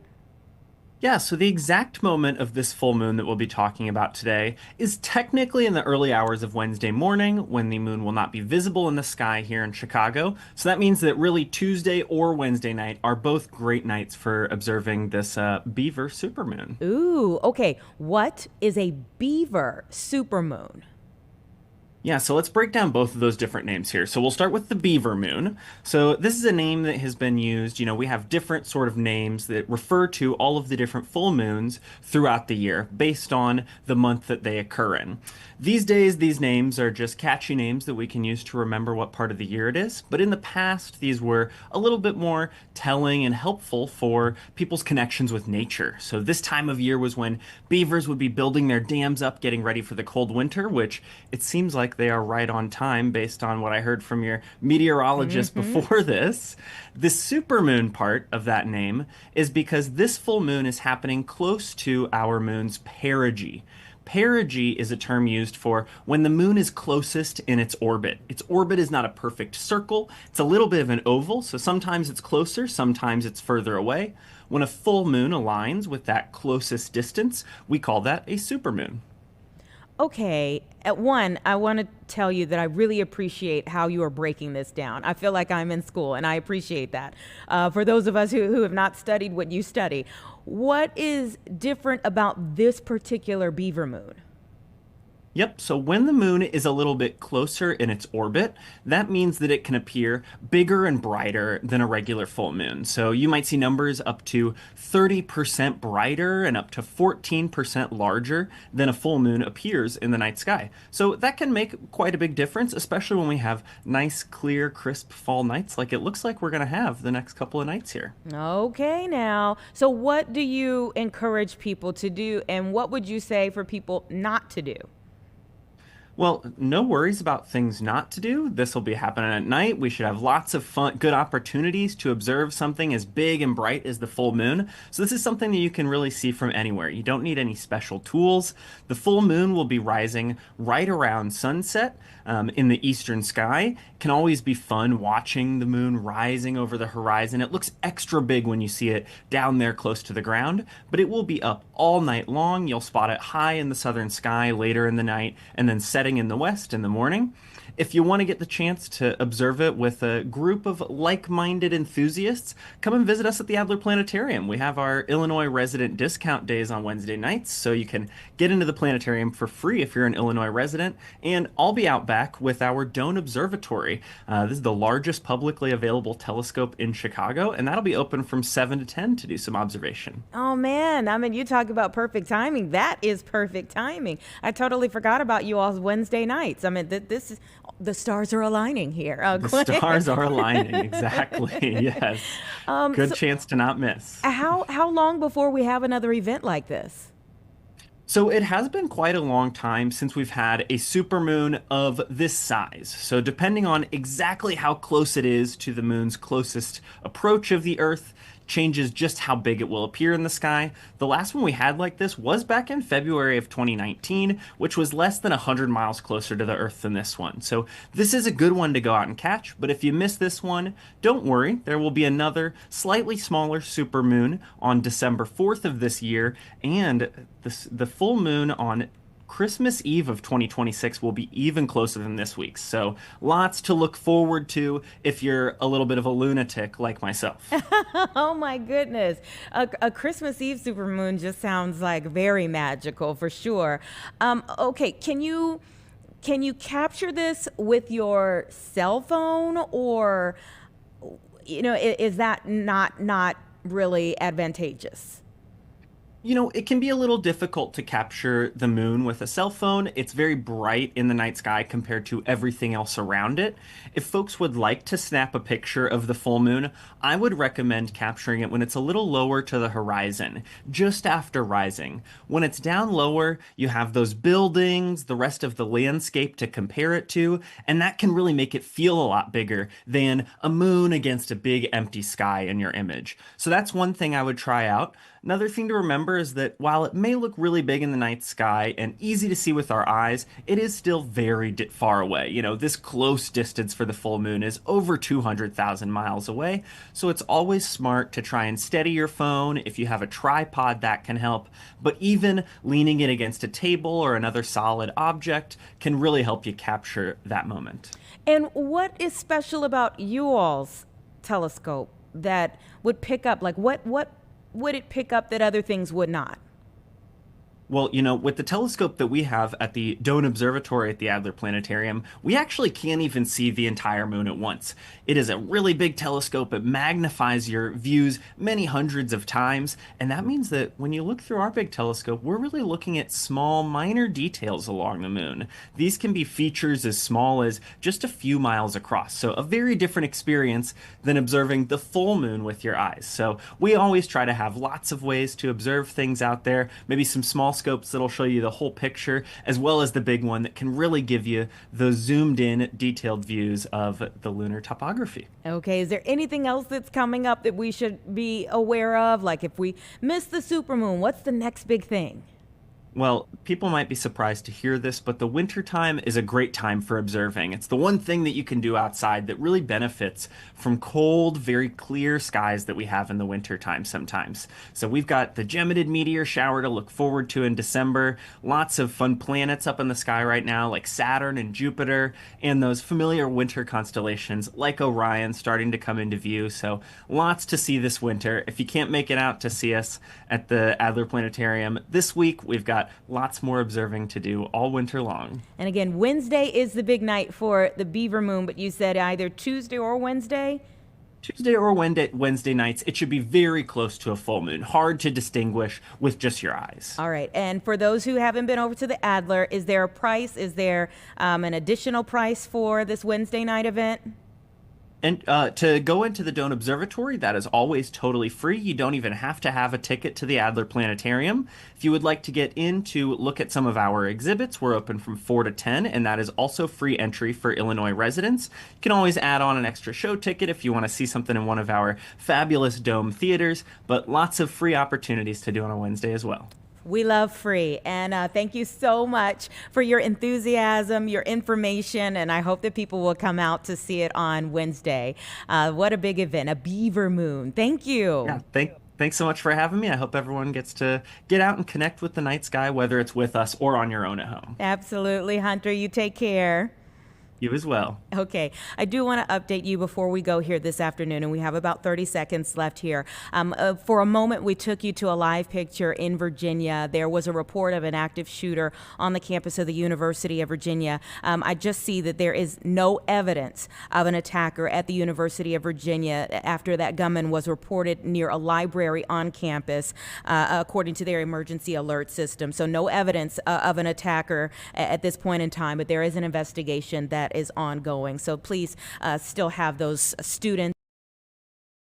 Speaker 12: Yeah, so the exact moment of this full moon that we'll be talking about today is technically in the early hours of Wednesday morning, when the moon will not be visible in the sky here in Chicago. So that means that really Tuesday or Wednesday night are both great nights for observing this beaver supermoon.
Speaker 1: Ooh, okay. What is a beaver supermoon?
Speaker 12: Yeah, so let's break down both of those different names here. So we'll start with the beaver moon. So this is a name that has been used. We have different sort of names that refer to all of the different full moons throughout the year based on the month that they occur in. These days, these names are just catchy names that we can use to remember what part of the year it is. But in the past, these were a little bit more telling and helpful for people's connections with nature. So this time of year was when beavers would be building their dams up, getting ready for the cold winter, which it seems like they are right on time based on what I heard from your meteorologist before this. The supermoon part of that name is because this full moon is happening close to our moon's perigee. Perigee is a term used for when the moon is closest in its orbit. Its orbit is not a perfect circle. It's a little bit of an oval, so sometimes it's closer, sometimes it's further away. When a full moon aligns with that closest distance, we call that a supermoon.
Speaker 1: Okay, at one, I want to tell you that I really appreciate how you are breaking this down. I feel like I'm in school, and I appreciate that. For those of us who have not studied what you study, what is different about this particular beaver moon?
Speaker 12: Yep, so when the moon is a little bit closer in its orbit, that means that it can appear bigger and brighter than a regular full moon. So you might see numbers up to 30% brighter and up to 14% larger than a full moon appears in the night sky. So that can make quite a big difference, especially when we have nice, clear, crisp fall nights like it looks like we're going to have the next couple of nights here.
Speaker 1: Okay, now, so what do you encourage people to do, and what would you say for people not to do?
Speaker 12: Well, no worries about things not to do. This will be happening at night. We should have lots of fun, good opportunities to observe something as big and bright as the full moon. So this is something that you can really see from anywhere. You don't need any special tools. The full moon will be rising right around sunset in the eastern sky. It can always be fun watching the moon rising over the horizon. It looks extra big when you see it down there close to the ground, but it will be up all night long. You'll spot it high in the southern sky later in the night and then setting in the west in the morning. If you want to get the chance to observe it with a group of like-minded enthusiasts, come and visit us at the Adler Planetarium. We have our Illinois resident discount days on Wednesday nights, so you can get into the planetarium for free if you're an Illinois resident. And I'll be out back with our Doan Observatory. This is the largest publicly available telescope in Chicago, and that'll be open from 7 to 10 to do some observation.
Speaker 1: Oh, man. I mean, you talk about perfect timing. That is perfect timing. I totally forgot about you all's Wednesday nights. I mean, this is... The stars are aligning here.
Speaker 12: The stars are aligning, exactly. Yes. Good chance to not miss.
Speaker 1: How long before we have another event like this?
Speaker 12: So it has been quite a long time since we've had a supermoon of this size. So depending on exactly how close it is to the moon's closest approach of the Earth, changes just how big it will appear in the sky. The last one we had like this was back in February of 2019, which was less than 100 miles closer to the Earth than this one. So this is a good one to go out and catch, but if you miss this one, don't worry. There will be another slightly smaller supermoon on December 4th of this year, and the full moon on Christmas Eve of 2026 will be even closer than this week's. So lots to look forward to if you're a little bit of a lunatic like myself.
Speaker 1: Oh my goodness. A Christmas Eve supermoon just sounds like very magical for sure. Okay, can you capture this with your cell phone, or is that not really advantageous?
Speaker 12: It can be a little difficult to capture the moon with a cell phone. It's very bright in the night sky compared to everything else around it. If folks would like to snap a picture of the full moon, I would recommend capturing it when it's a little lower to the horizon, just after rising. When it's down lower, you have those buildings, the rest of the landscape to compare it to, and that can really make it feel a lot bigger than a moon against a big empty sky in your image. So that's one thing I would try out. Another thing to remember is that while it may look really big in the night sky and easy to see with our eyes, it is still very far away. This close distance for the full moon is over 200,000 miles away, so it's always smart to try and steady your phone. If you have a tripod, that can help, but even leaning it against a table or another solid object can really help you capture that moment.
Speaker 1: And what is special about you all's telescope that would pick up, like what would it pick up that other things would not?
Speaker 12: Well, with the telescope that we have at the Doan Observatory at the Adler Planetarium, we actually can't even see the entire moon at once. It is a really big telescope. It magnifies your views many hundreds of times, and that means that when you look through our big telescope, we're really looking at small, minor details along the moon. These can be features as small as just a few miles across, so a very different experience than observing the full moon with your eyes. So we always try to have lots of ways to observe things out there, maybe some small scopes that'll show you the whole picture, as well as the big one that can really give you those zoomed in, detailed views of the lunar topography.
Speaker 1: Okay, is there anything else that's coming up that we should be aware of? Like if we miss the supermoon, what's the next big thing?
Speaker 12: Well, people might be surprised to hear this, but the wintertime is a great time for observing. It's the one thing that you can do outside that really benefits from cold, very clear skies that we have in the wintertime sometimes. So we've got the Geminid meteor shower to look forward to in December, lots of fun planets up in the sky right now like Saturn and Jupiter, and those familiar winter constellations like Orion starting to come into view. So lots to see this winter. If you can't make it out to see us at the Adler Planetarium this week, we've got lots more observing to do all winter long.
Speaker 1: And again, Wednesday is the big night for the beaver moon, but you said either Tuesday or Wednesday?
Speaker 12: Tuesday or Wednesday nights, it should be very close to a full moon. Hard to distinguish with just your eyes.
Speaker 1: All right. And for those who haven't been over to the Adler, is there a price? Is there an additional price for this Wednesday night event?
Speaker 12: And to go into the Doan Observatory, that is always totally free. You don't even have to have a ticket to the Adler Planetarium. If you would like to get in to look at some of our exhibits, we're open from 4 to 10, and that is also free entry for Illinois residents. You can always add on an extra show ticket if you want to see something in one of our fabulous dome theaters, but lots of free opportunities to do on a Wednesday as well.
Speaker 1: We love free. And thank you so much for your enthusiasm, your information, and I hope that people will come out to see it on Wednesday. What a big event, a beaver moon. Thank you.
Speaker 12: Yeah, thanks so much for having me. I hope everyone gets to get out and connect with the night sky, whether it's with us or on your own at home.
Speaker 1: Absolutely, Hunter. You take care.
Speaker 12: You as well.
Speaker 1: Okay. I do want to update you before we go here this afternoon, and we have about 30 seconds left here. For a moment, we took you to a live picture in Virginia. There was a report of an active shooter on the campus of the University of Virginia. I just see that there is no evidence of an attacker at the University of Virginia after that gunman was reported near a library on campus, according to their emergency alert system. So no evidence of an attacker at this point in time, but there is an investigation that is ongoing. So please still have those students.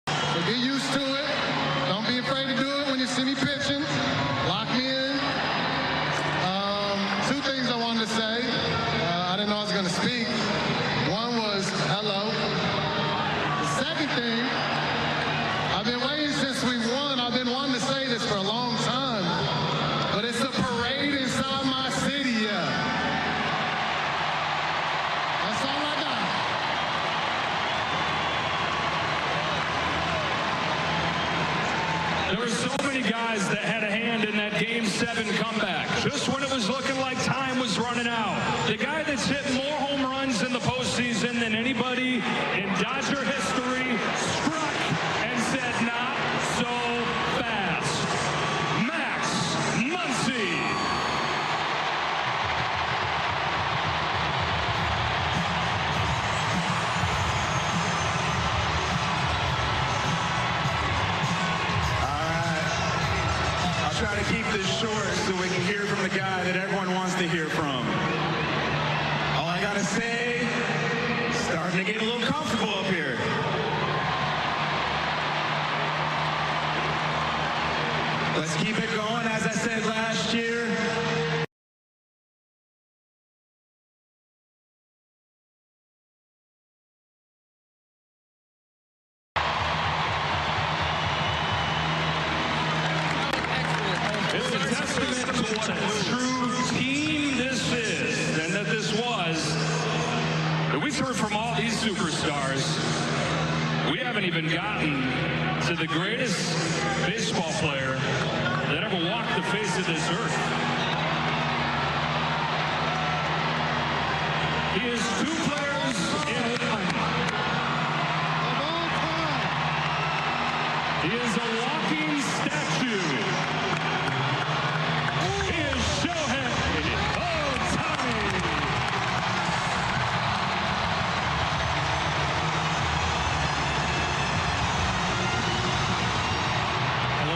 Speaker 13: So get used to it. Don't be afraid to do it when you see me pitching. Lock me in. Two things I wanted to say. I didn't know I was going to speak. One was hello. The second thing, I've been waiting since we won. I've been wanting to say this for a long time, but it's a parade inside my city. That's all I got.
Speaker 10: There were so many guys that had a hand in that Game 7 comeback. Just when it was looking like time was running out. The guy that's hit more home runs in the postseason than anybody in Dodger history struck and said, not so fast. Max Muncy.
Speaker 8: Try to keep
Speaker 10: so we can hear from the guy that everyone wants to hear from. All I gotta say, starting to get a little comfortable up here. Let's keep it going, as I said last year. It's a testament to what a true team this is, and that this was. We've heard from all these superstars. We haven't even gotten to the greatest baseball player that ever walked the face of this earth. He is two players in one. He is a walking statue. He is Shohei Ohtani.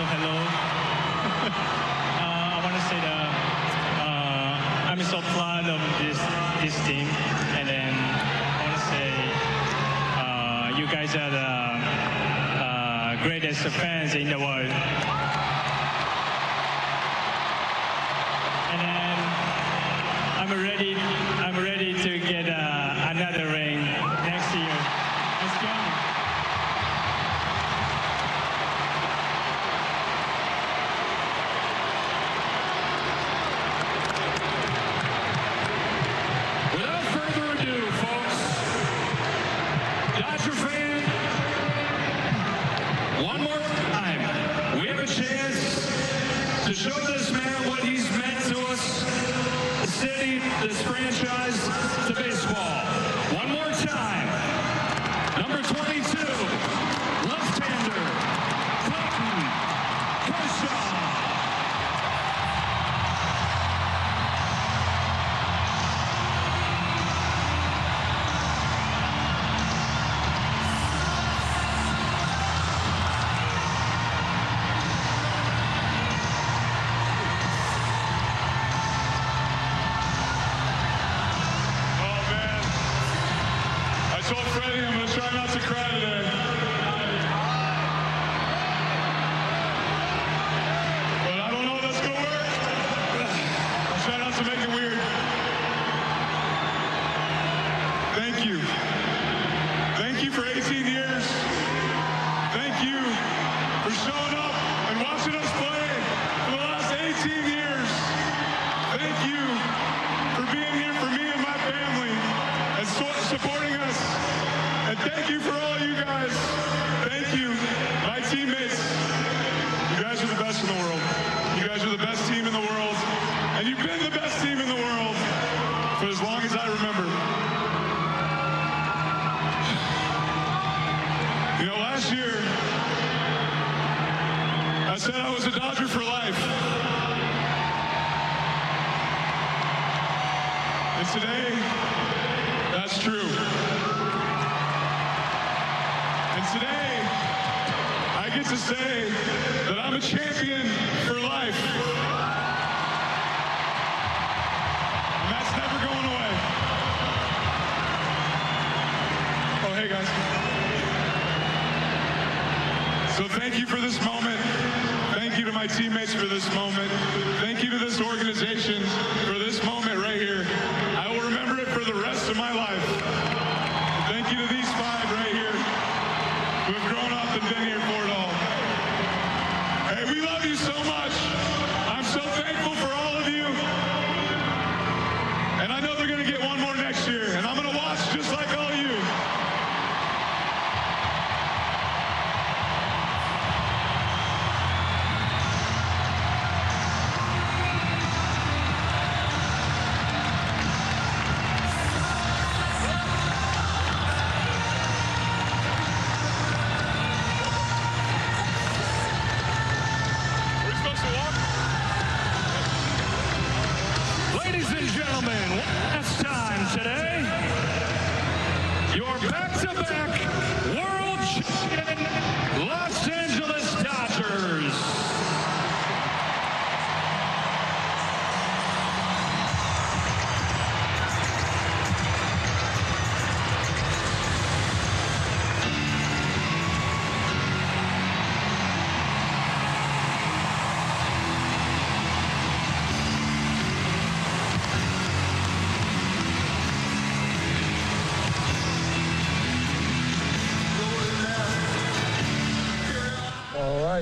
Speaker 14: Hello. I want to say that I'm so proud of this team, and then I want to say you guys are the greatest fans in the world. And then I'm ready to get another ring next year. Let's go.
Speaker 10: Without further ado, folks, Dodger fan, one more time, we have a chance to show this man what he's meant to us, the city, this franchise, to baseball. One more time, number 22, left-hander, Clayton Kershaw. I told Freddie I'm going to try not to cry today. But I don't know if that's going to work. I'll try not to make it weird. Thank you. Thank you for 18 years. Thank you for showing up and watching us play for the last 18 years. Thank you for being here for me and my family and supporting us. And thank you for all you guys. Thank you, my teammates. You guys are the best in the world. You guys are the best team in the world. And you've been the best team in the world for as long as I remember. You know, last year, I said I was a Dodger for life. And today, that's true. And today, I get to say that I'm a champion for life. And that's never going away. Oh, hey, guys. So thank you for this moment. Thank you to my teammates for this moment. Thank you to this organization for this moment right here. I will remember it for the rest of my life. Thank you to these five right here who have grown up and been here for it all. Hey, we love you so much. I'm so thankful for all of you. And I know they're going to get one more next year. And I'm going to watch just like all of you. Ladies and gentlemen, one last time today, your back-to-back world champion Los Angeles Dodgers.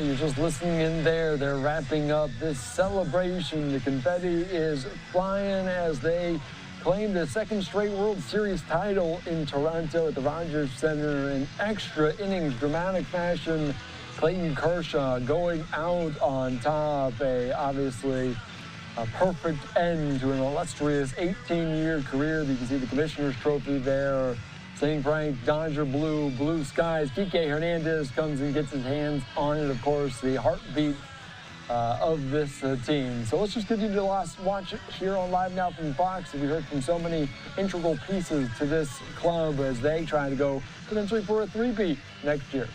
Speaker 15: you're just listening in there. They're wrapping up this celebration. The confetti is flying as they claim the second straight World Series title in Toronto at the Rogers Center in extra innings dramatic fashion. Clayton Kershaw going out on top. Obviously a perfect end to an illustrious 18-year career. You can see the Commissioner's Trophy there. St. Frank, Dodger Blue, Blue Skies. Kike Hernandez comes and gets his hands on it, of course, the heartbeat of this team. So let's just continue to watch it here on Live Now from Fox. We heard from so many integral pieces to this club as they try to go potentially for a three-peat next year.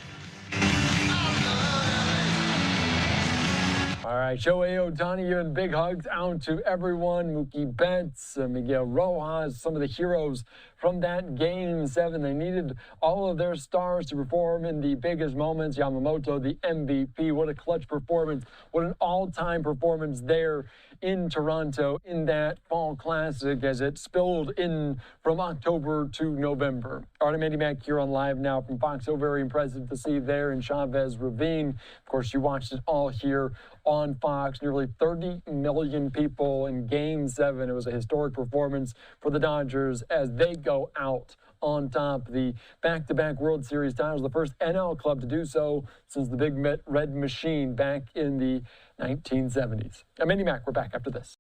Speaker 15: All right, Shohei Ohtani giving big hugs out to everyone. Mookie Betts, Miguel Rojas, some of the heroes from that Game 7. They needed all of their stars to perform in the biggest moments. Yamamoto, the MVP. What a clutch performance. What an all-time performance there in Toronto in that Fall Classic as it spilled in from October to November. All right, I'm Andy Mack here on Live Now from Fox. So very impressive to see there in Chavez Ravine. Of course, you watched it all here on Fox. Nearly 30 million people in Game 7. It was a historic performance for the Dodgers as they go out on top. The back-to-back World Series titles, the first NL club to do so since the Big Red Machine back in the 1970s. I'm Andy Mack. We're back after this.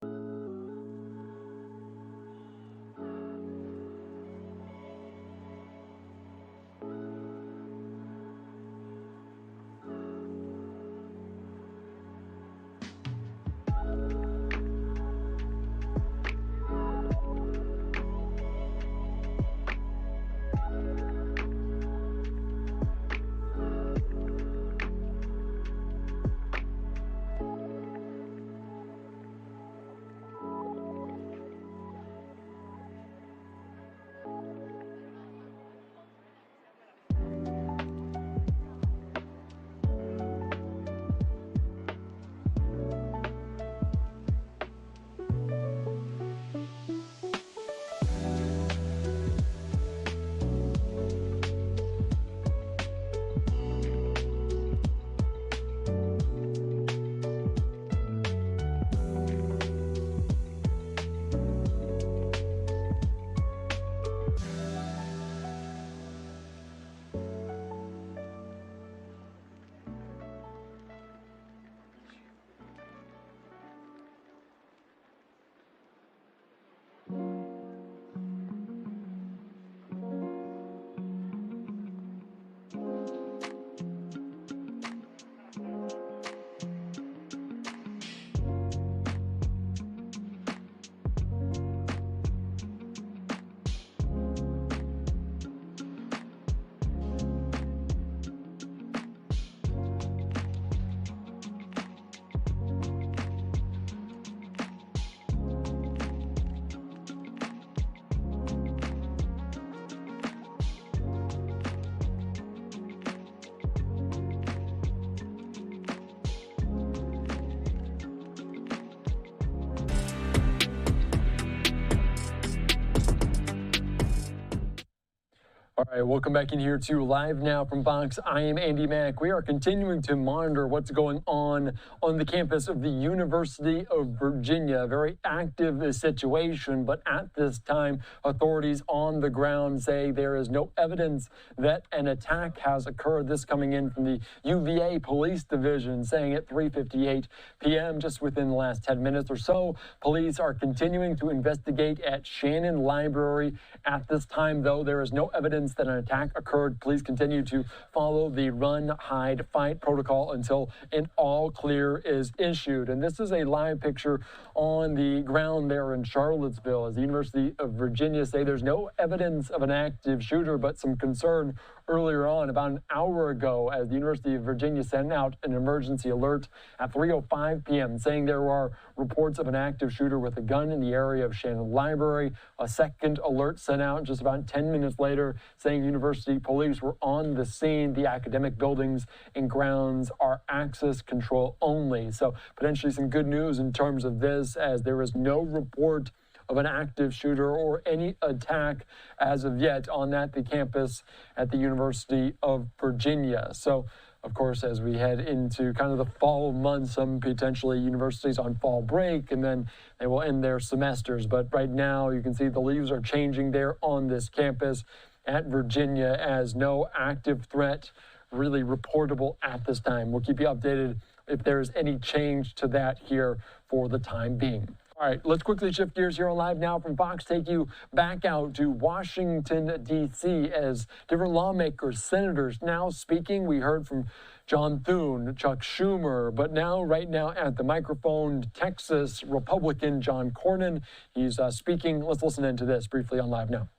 Speaker 15: All right, welcome back in here to Live Now from Fox. I am Andy Mack. We are continuing to monitor what's going on the campus of the University of Virginia. A very active situation, but at this time, authorities on the ground say there is no evidence that an attack has occurred. This coming in from the UVA Police Division, saying at 3:58 p.m., just within the last 10 minutes or so, police are continuing to investigate at Shannon Library. At this time, though, there is no evidence that an attack occurred. Please continue to follow the run, hide, fight protocol until an all clear is issued. And this is a live picture on the ground there in Charlottesville as the University of Virginia say there's no evidence of an active shooter, but some concern earlier on, about an hour ago, as the University of Virginia sent out an emergency alert at 3:05 p.m. saying there are reports of an active shooter with a gun in the area of Shannon Library. A second alert sent out just about 10 minutes later saying university police were on the scene. The academic buildings and grounds are access control only. So potentially some good news in terms of this, as there is no report of an active shooter or any attack as of yet on the campus at the University of Virginia. So of course, as we head into kind of the fall months, some potentially universities on fall break, and then they will end their semesters. But right now, you can see the leaves are changing there on this campus at Virginia, as no active threat really reportable at this time. We'll keep you updated if there's any change to that here for the time being. All right, let's quickly shift gears here on Live Now from Fox, take you back out to Washington, D.C. as different lawmakers, senators now speaking. We heard from John Thune, Chuck Schumer, but now, right now at the microphone, Texas Republican John Cornyn. He's speaking. Let's listen into this briefly on Live Now.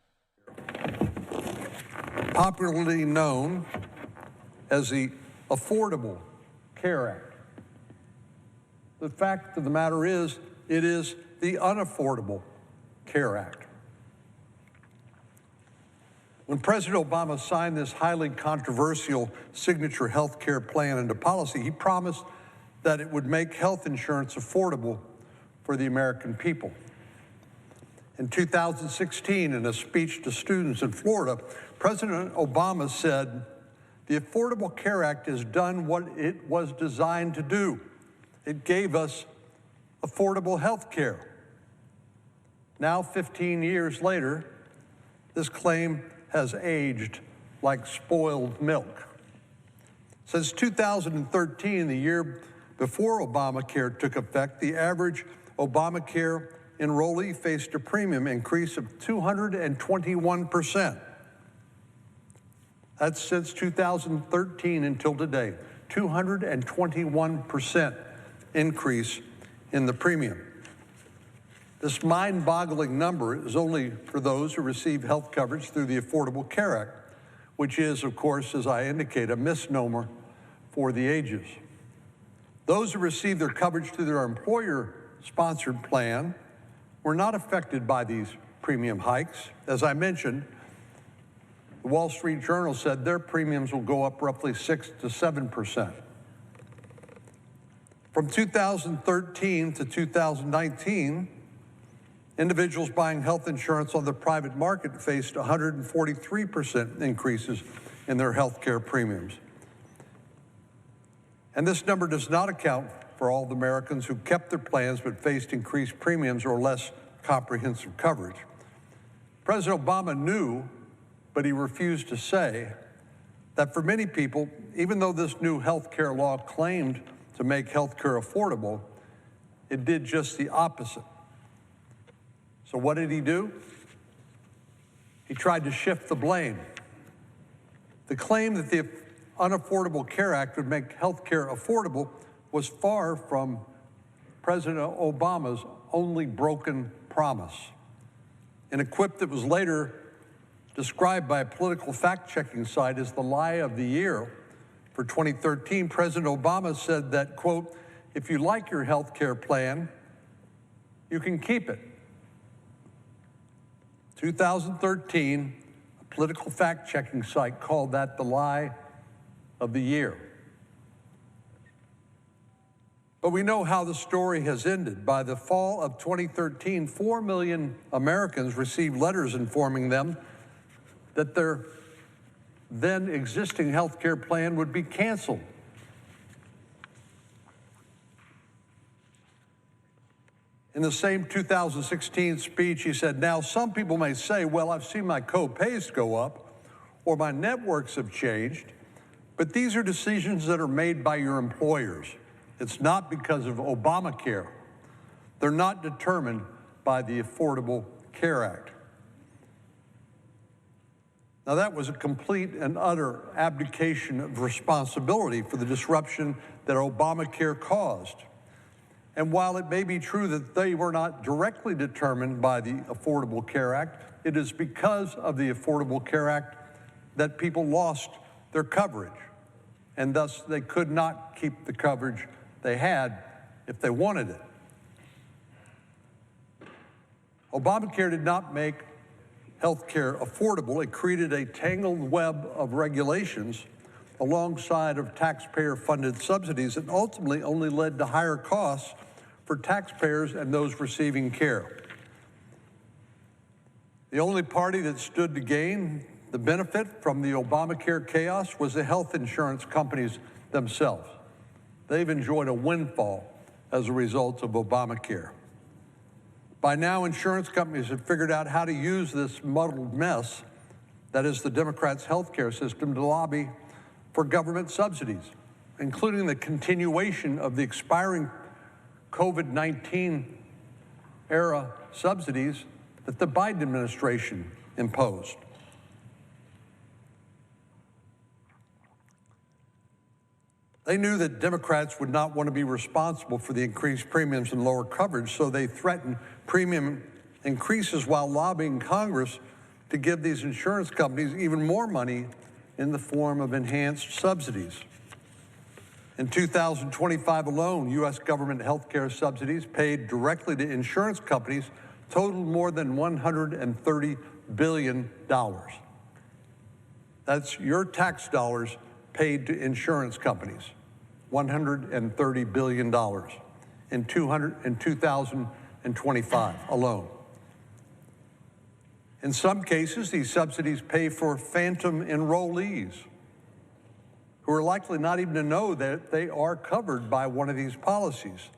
Speaker 16: Popularly known as the Affordable Care Act. The fact of the matter is, it is the Unaffordable Care Act. When President Obama signed this highly controversial signature health care plan into policy, he promised that it would make health insurance affordable for the American people. In 2016, in a speech to students in Florida, President Obama said, "The Affordable Care Act has done what it was designed to do. It gave us affordable health care." Now, 15 years later, this claim has aged like spoiled milk. Since 2013, the year before Obamacare took effect, the average Obamacare enrollee faced a premium increase of 221%. That's since 2013 until today, 221% increase in the premium. This mind-boggling number is only for those who receive health coverage through the Affordable Care Act, which is, of course, as I indicate, a misnomer for the ages. Those who receive their coverage through their employer-sponsored plan were not affected by these premium hikes. As I mentioned, the Wall Street Journal said their premiums will go up roughly 6 to 7%. From 2013 to 2019, individuals buying health insurance on the private market faced 143% increases in their health care premiums. And this number does not account for all the Americans who kept their plans but faced increased premiums or less comprehensive coverage. President Obama knew, but he refused to say, that for many people, even though this new health care law claimed to make health care affordable, it did just the opposite. So what did he do? He tried to shift the blame. The claim that the Unaffordable Care Act would make health care affordable was far from President Obama's only broken promise. In a quip that was later described by a political fact-checking site as the lie of the year for 2013, President Obama said that, quote, "If you like your health care plan, you can keep it." 2013, a political fact-checking site called that the lie of the year. But we know how the story has ended. By the fall of 2013, 4 million Americans received letters informing them that their then existing health care plan would be canceled. In the same 2016 speech, he said, "Now, some people may say, well, I've seen my co-pays go up or my networks have changed, but these are decisions that are made by your employers. It's not because of Obamacare. They're not determined by the Affordable Care Act." Now, that was a complete and utter abdication of responsibility for the disruption that Obamacare caused. And while it may be true that they were not directly determined by the Affordable Care Act, it is because of the Affordable Care Act that people lost their coverage, and thus they could not keep the coverage they had if they wanted it. Obamacare did not make health care affordable. It created a tangled web of regulations alongside of taxpayer-funded subsidies that ultimately only led to higher costs for taxpayers and those receiving care. The only party that stood to gain The benefit from the Obamacare chaos was the health insurance companies themselves. They've enjoyed a windfall as a result of Obamacare. By now, insurance companies have figured out how to use this muddled mess, that is the Democrats' health care system, to lobby for government subsidies, including the continuation of the expiring COVID-19 era subsidies that the Biden administration imposed. They knew that Democrats would not want to be responsible for the increased premiums and lower coverage, so they threatened premium increases while lobbying Congress to give these insurance companies even more money in the form of enhanced subsidies. In 2025 alone, U.S. government health care subsidies paid directly to insurance companies totaled more than $130 billion. That's your tax dollars paid to insurance companies, $130 billion in 2025 alone. In some cases, these subsidies pay for phantom enrollees who are likely not even to know that they are covered by one of these policies.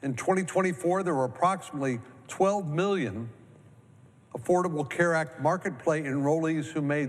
Speaker 16: In 2024, there were approximately 12 million Affordable Care Act marketplace enrollees who made